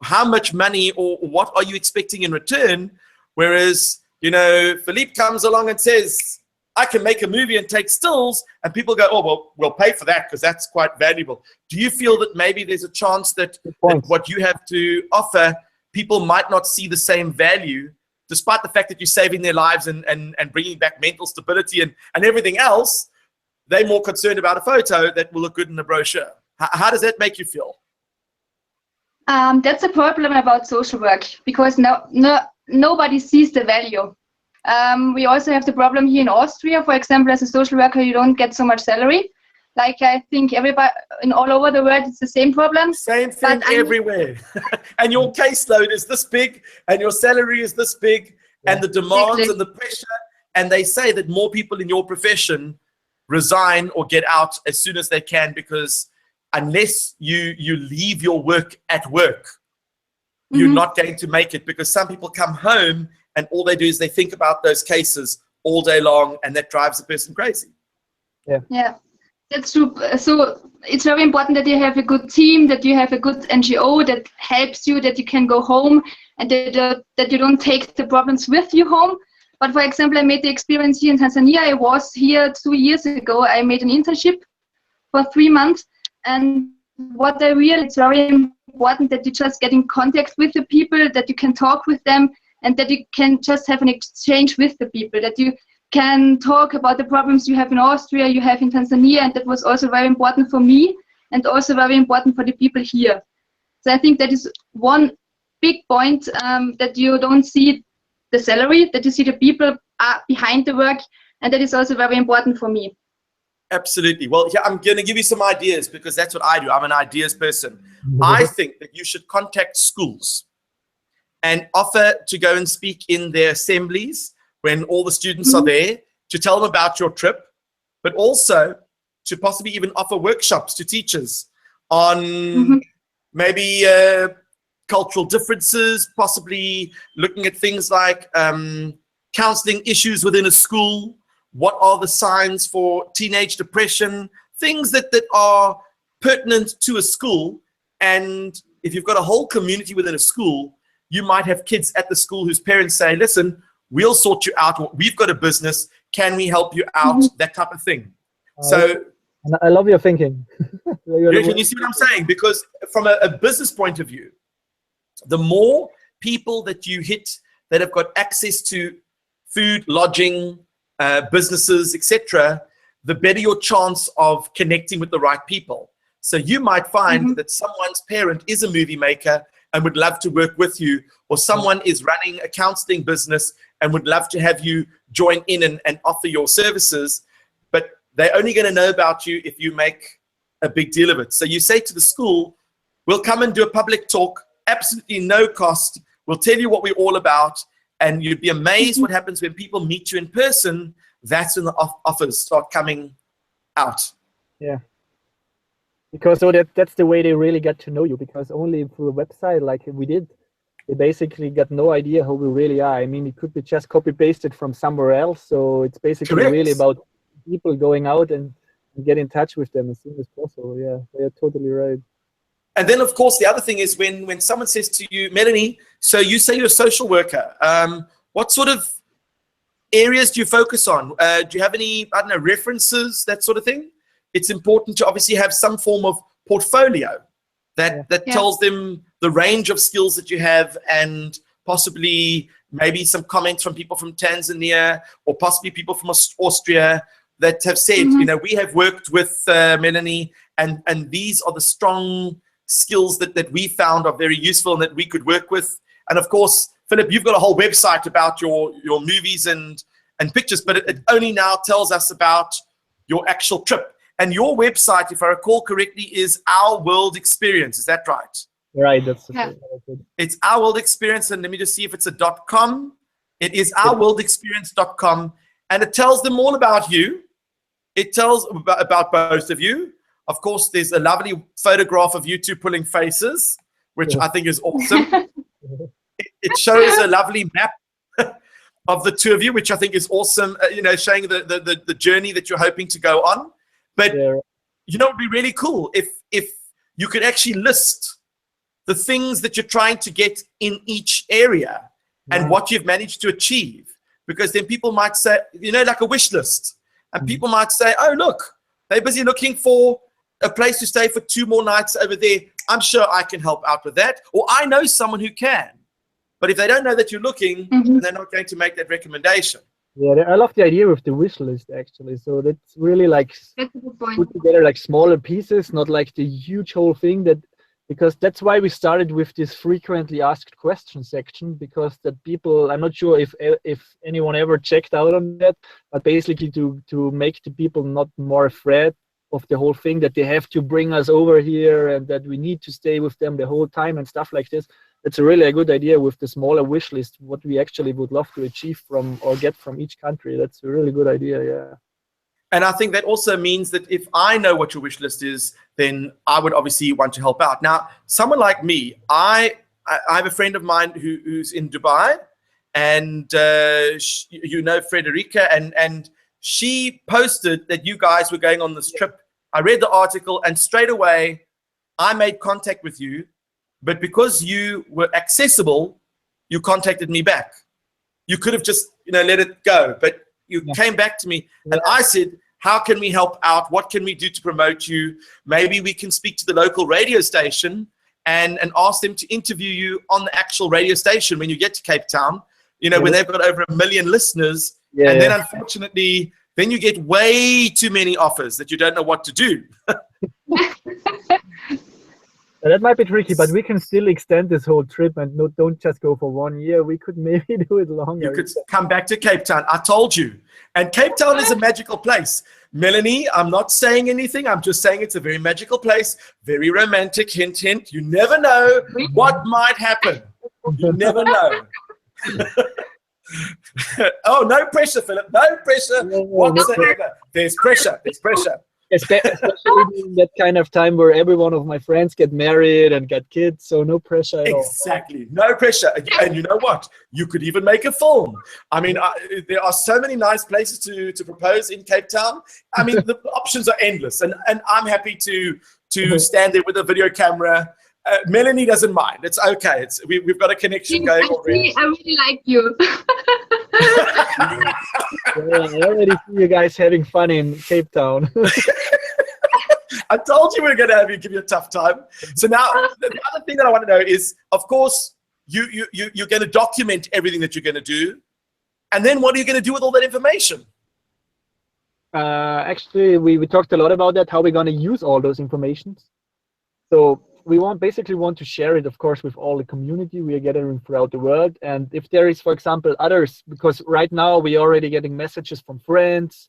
how much money or what are you expecting in return? Whereas Philippe comes along and says, I can make a movie and take stills, and people go, oh, well, we'll pay for that because that's quite valuable. Do you feel that maybe there's a chance that what you have to offer, people might not see the same value, despite the fact that you're saving their lives and bringing back mental stability and everything else? They're more concerned about a photo that will look good in the brochure. How does that make you feel? That's a problem about social work, because nobody sees the value. We also have the problem here in Austria, for example, as a social worker, you don't get so much salary. Like I think everybody all over the world, it's the same problem. Same thing everywhere. And your caseload is this big, and your salary is this big, and the demands and the pressure. And they say that more people in your profession resign or get out as soon as they can, because unless you leave your work at work, you're not going to make it, because some people come home and all they do is they think about those cases all day long, and that drives the person crazy. Yeah, that's true. So it's very important that you have a good team, that you have a good NGO that helps you, that you can go home, and that you don't take the problems with you home. But for example, I made the experience here in Tanzania. I was here 2 years ago. I made an internship for 3 months, and what I realized, it's very important that you just get in contact with the people, that you can talk with them, and that you can just have an exchange with the people, that you can talk about the problems you have in Austria, you have in Tanzania, and that was also very important for me, and also very important for the people here. So I think that is one big point, that you don't see the salary, that you see the people behind the work, and that is also very important for me. Absolutely. Well, yeah, I'm going to give you some ideas, because that's what I do. I'm an ideas person. I think that you should contact schools and offer to go and speak in their assemblies when all the students are there, to tell them about your trip, but also to possibly even offer workshops to teachers on maybe cultural differences, possibly looking at things like counseling issues within a school. What are the signs for teenage depression? Things that are pertinent to a school. And if you've got a whole community within a school, you might have kids at the school whose parents say, listen, we'll sort you out. We've got a business. Can we help you out? That type of thing. So I love your thinking. Can you see what I'm saying? Because from a business point of view, the more people that you hit that have got access to food, lodging, businesses, etc., the better your chance of connecting with the right people. So you might find that someone's parent is a movie maker and would love to work with you, or someone is running a counseling business and would love to have you join in and offer your services, but they're only going to know about you if you make a big deal of it. So you say to the school, we'll come and do a public talk, absolutely no cost. We'll tell you what we're all about. And you'd be amazed what happens when people meet you in person. That's when the offers start coming out. Yeah. Because that's the way they really get to know you, because only through a website like we did, they basically got no idea who we really are. I mean, it could be just copy-pasted from somewhere else. So it's basically really about people going out and get in touch with them as soon as possible. Yeah, you're totally right. And then, of course, the other thing is when someone says to you, Melanie, so you say you're a social worker. What sort of areas do you focus on? Do you have any, I don't know, references, that sort of thing? It's important to obviously have some form of portfolio that tells them the range of skills that you have, and possibly maybe some comments from people from Tanzania, or possibly people from Austria that have said, you know, we have worked with Melanie, and these are the strong skills that we found are very useful and that we could work with. And of course, Philip, you've got a whole website about your movies and pictures, but it only now tells us about your actual trip. And your website, if I recall correctly, is Our World Experience. Is that right? Right. That's It's Our World Experience, and let me just see if it's a .com. It is ourworldexperience.com, and it tells them all about you. It tells about both of you. Of course, there's a lovely photograph of you two pulling faces, which I think is awesome. It shows a lovely map of the two of you, which I think is awesome, you know, showing the journey that you're hoping to go on. But, you know, it would be really cool if you could actually list the things that you're trying to get in each area and what you've managed to achieve. Because then people might say, you know, like a wish list. And people might say, oh, look, they're busy looking for a place to stay for 2 more nights over there. I'm sure I can help out with that. Or I know someone who can. But if they don't know that you're looking, then they're not going to make that recommendation. Yeah, I love the idea of the wish list, actually. So that's really like put together like smaller pieces, not like the huge whole thing. Because that's why we started with this frequently asked questions section, because that people, I'm not sure if anyone ever checked out on that, but basically to make the people not more afraid of the whole thing, that they have to bring us over here and that we need to stay with them the whole time and stuff like this. It's really a good idea with the smaller wish list, what we actually would love to achieve from or get from each country. That's a really good idea, yeah. And I think that also means that if I know what your wish list is, then I would obviously want to help out. Now, someone like me, I I have a friend of mine who's in Dubai, and you know Frederica, and she posted that you guys were going on this trip. I read the article, and straight away I made contact with you, but because you were accessible, you contacted me back. You could have just, let it go, but you came back to me, and I said, how can we help out? What can we do to promote you? Maybe we can speak to the local radio station and ask them to interview you on the actual radio station when you get to Cape Town, when they've got over 1 million listeners. And then unfortunately, then you get way too many offers that you don't know what to do. That might be tricky, but we can still extend this whole trip and don't just go for 1 year. We could maybe do it longer. You could come back to Cape Town. I told you. And Cape Town is a magical place. Melanie, I'm not saying anything. I'm just saying it's a very magical place. Very romantic. Hint, hint. You never know what might happen. You never know. Oh, no pressure, Philip. No pressure whatsoever. There's pressure. There's pressure. Especially in that kind of time where every one of my friends get married and get kids, so no pressure at all. Exactly, no pressure. And you know what? You could even make a film. I mean, there are so many nice places to propose in Cape Town. I mean, the options are endless, and I'm happy to stand there with a video camera. Melanie doesn't mind. It's okay. We've got a connection going already. I really like you. I already see you guys having fun in Cape Town. I told you we were going to give you a tough time. So now, the other thing that I want to know is, of course, you're going to document everything that you're going to do. And then what are you going to do with all that information? Actually, we talked a lot about that, how we're going to use all those informations. So we basically want to share it, of course, with all the community we are gathering throughout the world. And if there is, for example, others, because right now we're already getting messages from friends,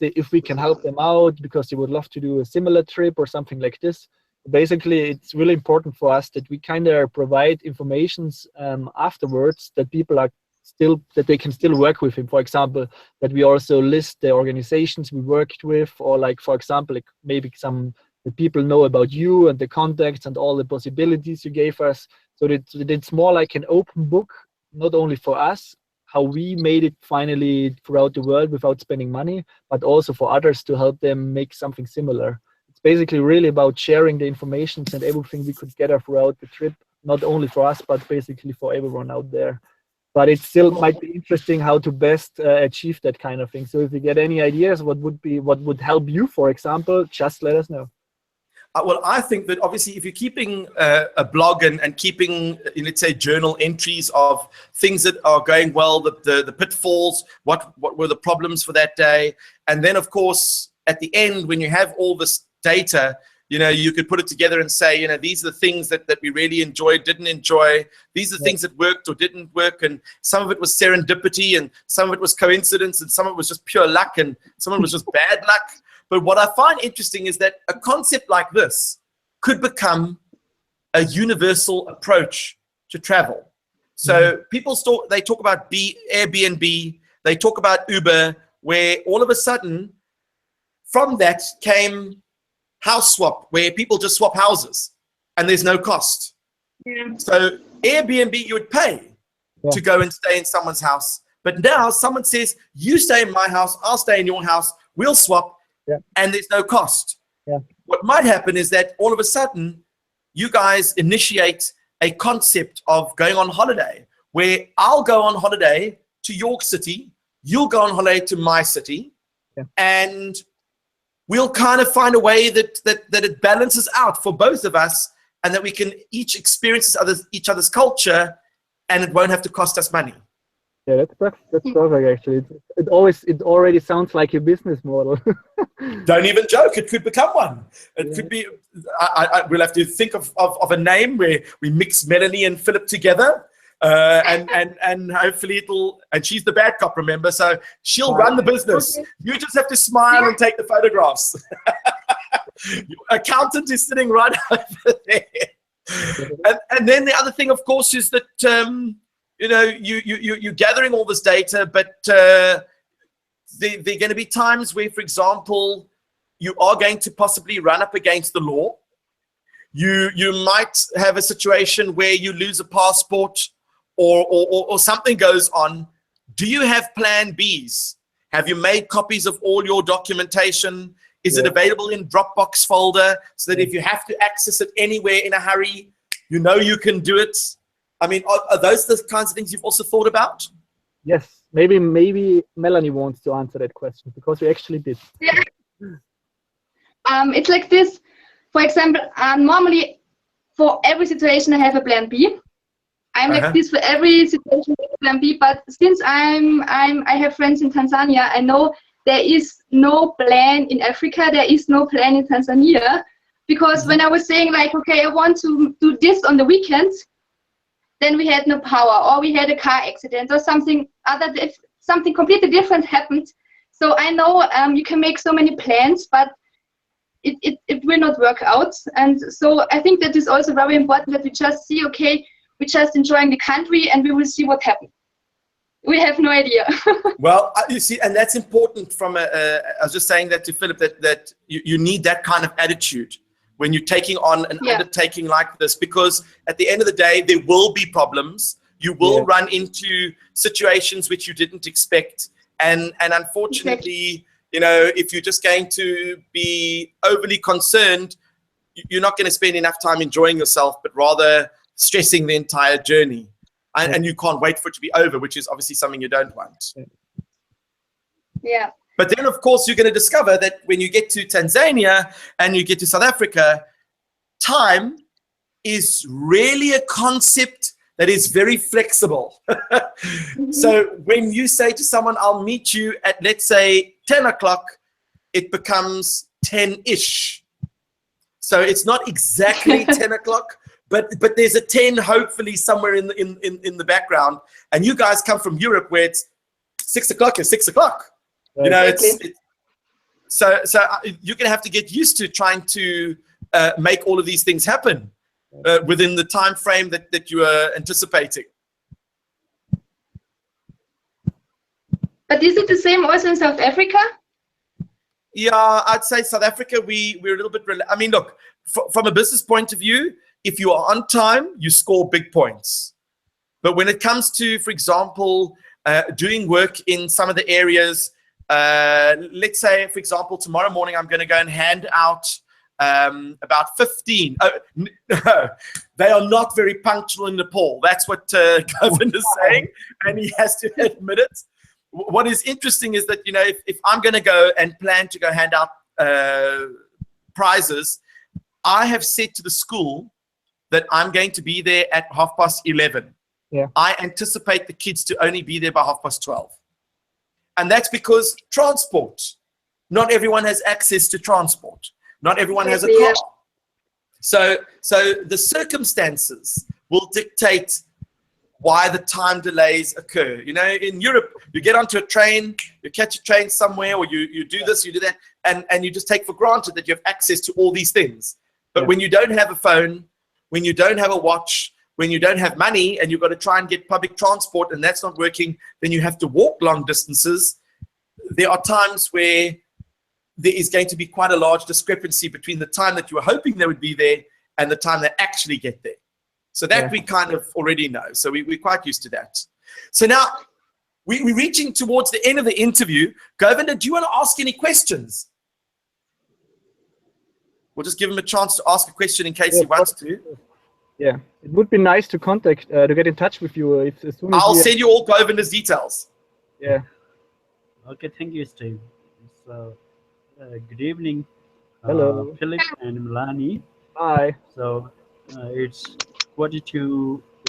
if we can help them out because they would love to do a similar trip or something like this. Basically, it's really important for us that we kind of provide informations afterwards that people are that they can still work with him. For example, that we also list the organizations we worked with, or like, for example, like maybe the people know about you and the contacts and all the possibilities you gave us. So it's more like an open book, not only for us, how we made it finally throughout the world without spending money, but also for others to help them make something similar. It's basically really about sharing the information and everything we could gather throughout the trip, not only for us, but basically for everyone out there. But it still might be interesting how to best achieve that kind of thing. So if you get any ideas, what would help you, for example, just let us know. Well, I think that obviously if you're keeping a blog and keeping, let's say, journal entries of things that are going well, the pitfalls, what were the problems for that day, and then, of course, at the end, when you have all this data, you could put it together and say, these are the things that we really enjoyed, didn't enjoy. These are the things that worked or didn't work, and some of it was serendipity, and some of it was coincidence, and some of it was just pure luck, and some of it was just bad luck. But what I find interesting is that a concept like this could become a universal approach to travel. So people they talk about Airbnb, they talk about Uber, where all of a sudden from that came house swap, where people just swap houses and there's no cost. Yeah. So Airbnb, you would pay to go and stay in someone's house. But now someone says, you stay in my house, I'll stay in your house, we'll swap. Yeah. And there's no cost. Yeah. What might happen is that all of a sudden you guys initiate a concept of going on holiday, where I'll go on holiday to York City, you'll go on holiday to my city, and we'll kind of find a way that it balances out for both of us, and that we can each experience each other's culture, and it won't have to cost us money. Yeah, that's perfect actually. It already sounds like your business model. Don't even joke. It could become one. It could be. We'll have to think of a name where we mix Melanie and Philip together, and hopefully it'll. And she's the bad cop, remember? So she'll run the business. You just have to smile and take the photographs. Your accountant is sitting right over there. And then the other thing, of course, is that. You're gathering all this data, but there are going to be times where, for example, you are going to possibly run up against the law. You might have a situation where you lose a passport or something goes on. Do you have plan Bs? Have you made copies of all your documentation? Is it available in Dropbox folder so that if you have to access it anywhere in a hurry, you know you can do it? I mean, are those the kinds of things you've also thought about? Yes, maybe Melanie wants to answer that question because we actually did. Yeah. It's like this. For example, normally for every situation I have a plan B. I'm like this for every situation with a plan B. But since I have friends in Tanzania, I know there is no plan in Africa. There is no plan in Tanzania, because when I was saying like, okay, I want to do this on the weekends, then we had no power, or we had a car accident, or something other, something completely different happened. So I know you can make so many plans, but it will not work out. And so I think that is also very important that we just see, okay, we're just enjoying the country and we will see what happens. We have no idea. Well, you see, and that's important from I was just saying that to Philip, that you need that kind of attitude when you're taking on an undertaking like this, because at the end of the day, there will be problems. You will run into situations which you didn't expect. And unfortunately, you know, if you're just going to be overly concerned, you're not going to spend enough time enjoying yourself, but rather stressing the entire journey. And you can't wait for it to be over, which is obviously something you don't want. Yeah. But then, of course, you're going to discover that when you get to Tanzania and you get to South Africa, time is really a concept that is very flexible. So when you say to someone, I'll meet you at, let's say, 10 o'clock, it becomes 10-ish. So it's not exactly 10 o'clock, but there's a 10 hopefully somewhere in the background. And you guys come from Europe where it's 6 o'clock is 6 o'clock. You know, so you're going to have to get used to trying to make all of these things happen within the time frame that you are anticipating. But is it the same also in South Africa? Yeah, I'd say South Africa, we're a little bit, I mean, look, from a business point of view, if you are on time, you score big points. But when it comes to, for example, doing work in some of the areas, let's say, for example, tomorrow morning, I'm going to go and hand out about 15. No, they are not very punctual in Nepal. That's what Govind is saying, and he has to admit it. What is interesting is that, you know, if I'm going to go and plan to go hand out prizes, I have said to the school that I'm going to be there at 11:30. Yeah. I anticipate the kids to only be there by 12:30. And that's because transport. Not everyone has access to transport. Not everyone has a car. So the circumstances will dictate why the time delays occur. You know, in Europe, you get onto a train, you catch a train somewhere, or you do this, you do that, and you just take for granted that you have access to all these things. But when you don't have a phone, when you don't have a watch, when you don't have money and you've got to try and get public transport and that's not working, then you have to walk long distances. There are times where there is going to be quite a large discrepancy between the time that you were hoping they would be there and the time they actually get there. So that we kind of already know. So we're quite used to that. So now we're reaching towards the end of the interview. Govinda, do you want to ask any questions? We'll just give him a chance to ask a question in case he wants to. Yeah, it would be nice to contact, to get in touch with you as soon as I'll send you all Govinda's details. Yeah. Okay, thank you, Steve. So, good evening, Hello. Philipp and Melanie. Hi. So, it's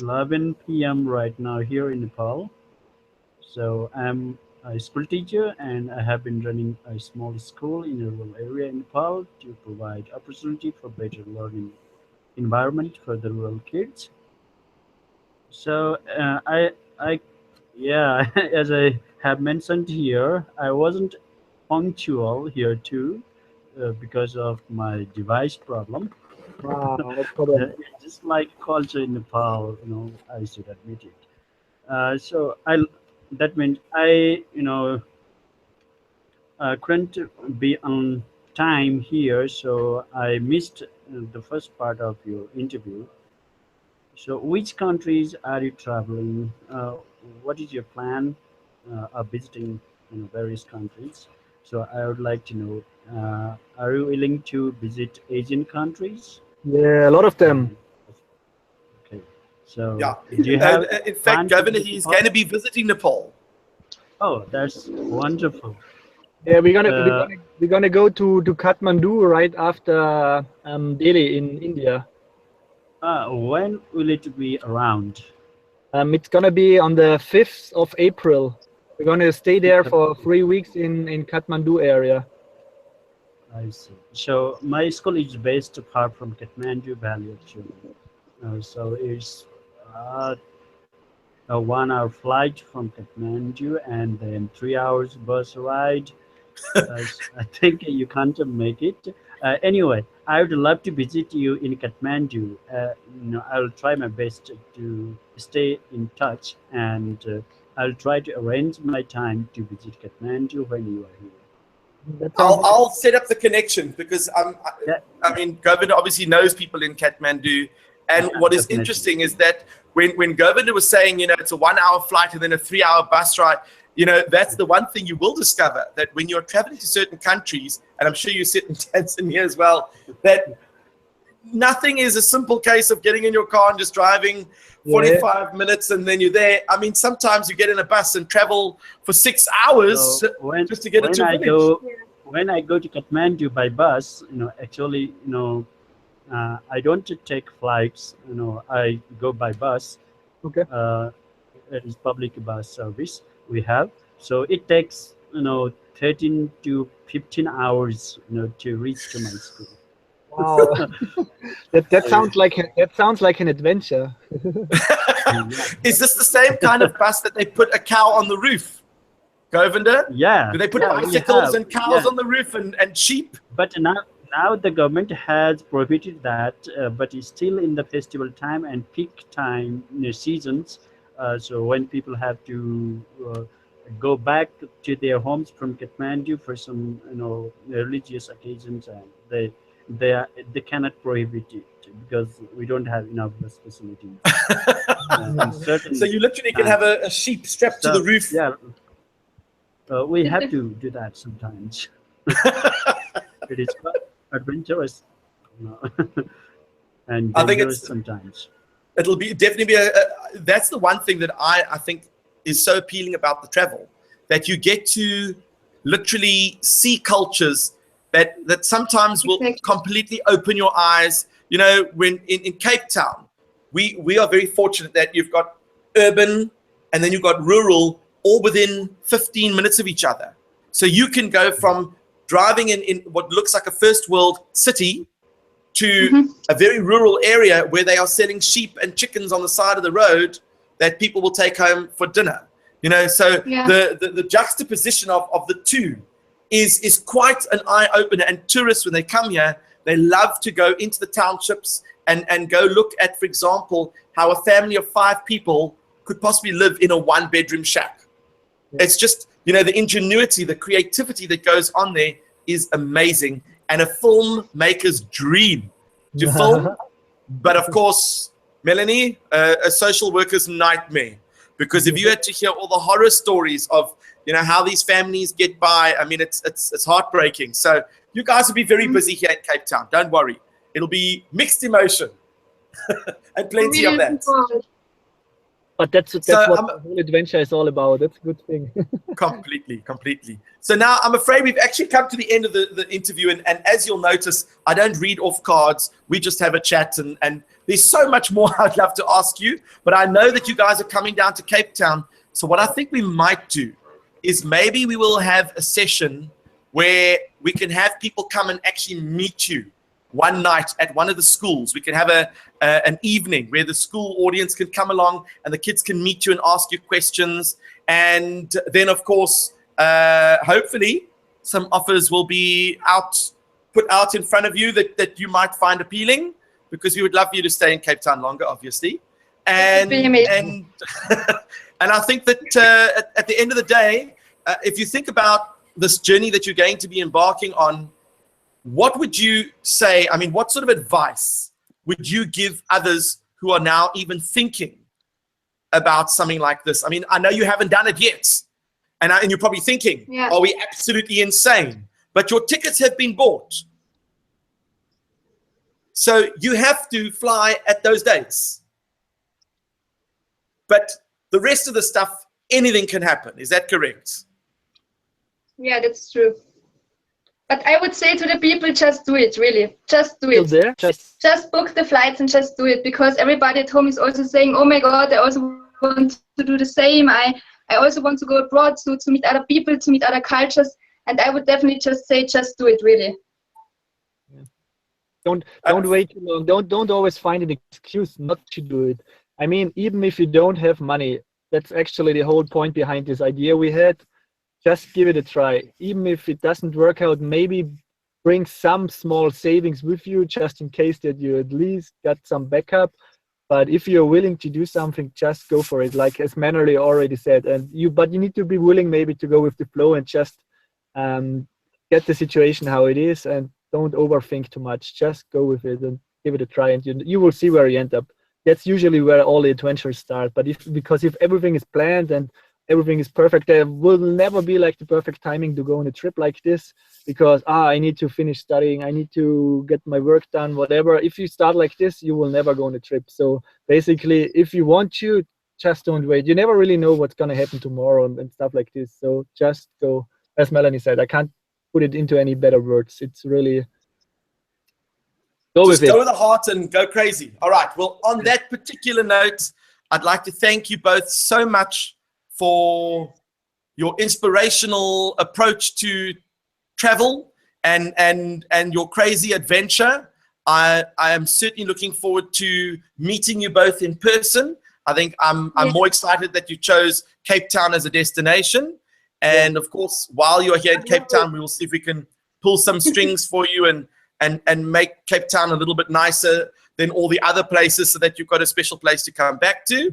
11 p.m. right now here in Nepal. So, I'm a school teacher and I have been running a small school in a rural area in Nepal to provide opportunity for better learning environment for the rural kids. So, yeah, as I have mentioned here, I wasn't punctual here too because of my device problem. No problem. It's just like culture in Nepal, you know, I should admit it. So that means couldn't be on time here, so I missed the first part of your interview. So, which countries are you traveling? What is your plan of visiting various countries? So, I would like to know: are you willing to visit Asian countries? Yeah, a lot of them. And, okay. So, Yeah. do you have In fact, plan to Governor, visit he's Nepal? going to be visiting Nepal. Oh, that's wonderful. Yeah, we're gonna we're Uh, gonna we're gonna go to Kathmandu right after Delhi in India. when will it be around? It's gonna be on the 5th of April. We're gonna stay there for 3 weeks in Kathmandu area. I see. So my school is based far from Kathmandu Valley actually. So it's uh, a 1 hour flight from Kathmandu and then 3 hours bus ride. I think you can't make it. Anyway, I would love to visit you in Kathmandu. I'll try my best to stay in touch, and I'll try to arrange my time to visit Kathmandu when you are here. That sounds I'll set up the connection because Yeah, I mean, Governor obviously knows people in Kathmandu. And yeah, what is definitely. interesting is that when Governor was saying, it's a 1 hour flight and then a 3 hour bus ride, that's the one thing you will discover, that when you're traveling to certain countries, and I'm sure you sit in Tanzania as well, that nothing is a simple case of getting in your car and just driving 45 minutes and then you're there. I mean, sometimes you get in a bus and travel for 6 hours So when just to get into a I village. go when I go to Kathmandu by bus, actually, I don't take flights. I go by bus. okay. It is public bus service we have. So it takes 13 to 15 hours to reach to my school. Wow. that sounds like an adventure. Is this the same kind of bus that they put a cow on the roof, Governor? Yeah. Do they put yeah, we bicycles have, and cows yeah. on the roof and sheep? But now the government has prohibited that, but it's still in the festival time and peak time seasons. So when people have to go back to their homes from Kathmandu for some religious occasions, and they cannot prohibit it because we don't have enough bus facilities. In certain So you literally can have a sheep strapped to the roof. Yeah, we have to do that sometimes. It is quite adventurous, and I think dangerous sometimes. It'll be definitely be that's the one thing that I think is so appealing about the travel, that you get to literally see cultures that sometimes will completely open your eyes. When in Cape Town, we are very fortunate that you've got urban and then you've got rural all within 15 minutes of each other. So you can go from driving in what looks like a first world city to a very rural area where they are selling sheep and chickens on the side of the road that people will take home for dinner. So the juxtaposition of the two is quite an eye-opener. And tourists, when they come here, they love to go into the townships and go look at, for example, how a family of 5 people could possibly live in a 1-bedroom shack. It's just, the ingenuity, the creativity that goes on there is amazing, and a filmmaker's dream to film. But of course, Melanie, a social worker's nightmare, because if you had to hear all the horror stories of how these families get by, I mean, it's heartbreaking. So you guys will be very busy here in Cape Town. Don't worry, it'll be mixed emotion and plenty of that. But that's what So, the whole adventure is all about. That's a good thing. Completely. So now I'm afraid we've actually come to the end of the interview. And as you'll notice, I don't read off cards. We just have a chat. And there's so much more I'd love to ask you. But I know that you guys are coming down to Cape Town. So what I think we might do is maybe we will have a session where we can have people come and actually meet you one night at one of the schools. We can have an evening where the school audience can come along and the kids can meet you and ask you questions. And then, of course, hopefully some offers will be put out in front of you that you might find appealing, because we would love you to stay in Cape Town longer, obviously. And and I think that at the end of the day, if you think about this journey that you're going to be embarking on, what would you say? I mean, what sort of advice would you give others who are now even thinking about something like this? I mean, I know you haven't done it yet, and you're probably thinking, Yeah. are we absolutely insane? But your tickets have been bought. So you have to fly at those dates. But the rest of the stuff, anything can happen. Is that correct? Yeah, that's true. But I would say to the people, just do it, really. Just do Still it. there? Just book the flights and just do it, because everybody at home is also saying, oh my God, I also want to do the same. I also want to go abroad to meet other people, to meet other cultures. And I would definitely just say, just do it, really. Don't wait too long. Don't always find an excuse not to do it. I mean, even if you don't have money, that's actually the whole point behind this idea we had. Just give it a try. Even if it doesn't work out, maybe bring some small savings with you, just in case that you at least got some backup. But if you're willing to do something, just go for it. Like as Melanie already said, but you need to be willing maybe to go with the flow and just get the situation how it is, and don't overthink too much. Just go with it and give it a try, and you will see where you end up. That's usually where all the adventures start. But because if everything is planned and everything is perfect, there will never be like the perfect timing to go on a trip like this, because I need to finish studying, I need to get my work done, whatever. If you start like this, you will never go on a trip. So basically, if you want to, just don't wait. You never really know what's going to happen tomorrow and stuff like this. So just go. As Melanie said, I can't put it into any better words. It's really go with the heart and go crazy. All right. Well, on that particular note, I'd like to thank you both so much for your inspirational approach to travel and your crazy adventure. I am certainly looking forward to meeting you both in person. I think I'm more excited that you chose Cape Town as a destination. And of course, while you're here in Cape Town, we will see if we can pull some strings for you and make Cape Town a little bit nicer than all the other places, so that you've got a special place to come back to.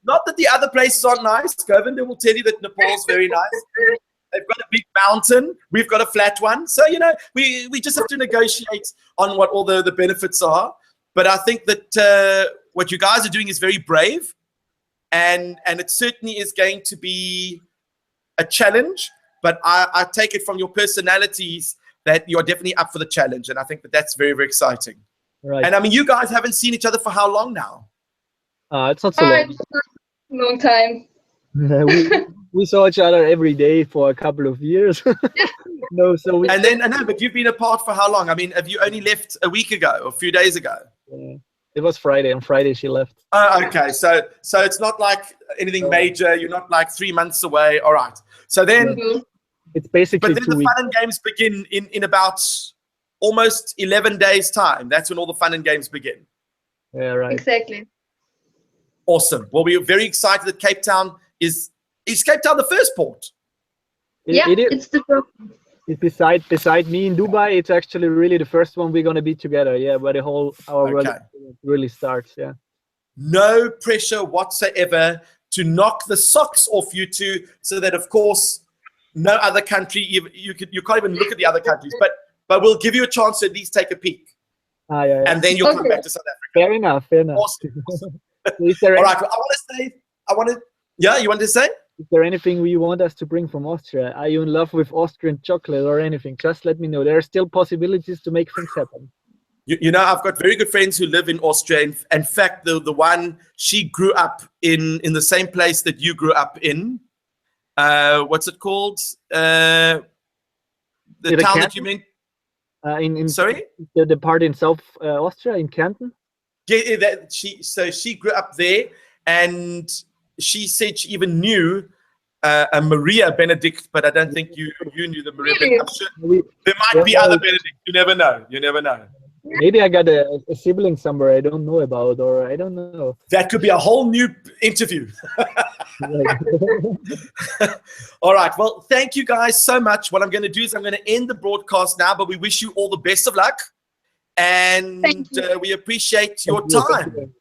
Not that the other places aren't nice. Govinder will tell you that Nepal's very nice. They've got a big mountain. We've got a flat one. So, we just have to negotiate on what all the benefits are. But I think that what you guys are doing is very brave. And it certainly is going to be a challenge. But I take it from your personalities that you're definitely up for the challenge. And I think that that's very, very exciting. Right. And I mean, you guys haven't seen each other for how long now? It's not so long. It's a long time. we saw each other every day for a couple of years. No, so we. But you've been apart for how long? I mean, have you only left a week ago or a few days ago? It was Friday. On Friday, she left. Oh, okay. So it's not like anything major. You're not like 3 months away. All right. So then, it's basically. But then the fun and games begin in about almost 11 days' time. That's when all the fun and games begin. Yeah, right. Exactly. Awesome. Well, we're very excited that Cape Town is Cape Town the first port? It is. It's the first. It's beside me in Dubai. It's actually really the first one we're gonna be together. Yeah, where our world really starts. Yeah. No pressure whatsoever to knock the socks off you two, so that of course no other country you can't even look at the other countries, but we'll give you a chance to at least take a peek. Yeah. And then you'll come back to South Africa. Fair enough. Awesome. All right. You want to say? Is there anything you want us to bring from Austria? Are you in love with Austrian chocolate or anything? Just let me know. There are still possibilities to make things happen. I've got very good friends who live in Austria. In fact, the one, she grew up in the same place that you grew up in. What's it called? The town that you meant? Sorry? The part in South Austria, in Kärnten? Yeah, she grew up there, and she said she even knew a Maria Benedikt, but I don't think you knew the Maria Benedikt. I'm sure there might be other Benedikt. You never know. Maybe I got a sibling somewhere I don't know about, or I don't know. That could be a whole new interview. All right. Well, thank you guys so much. What I'm going to do is I'm going to end the broadcast now, but we wish you all the best of luck. And we appreciate your time.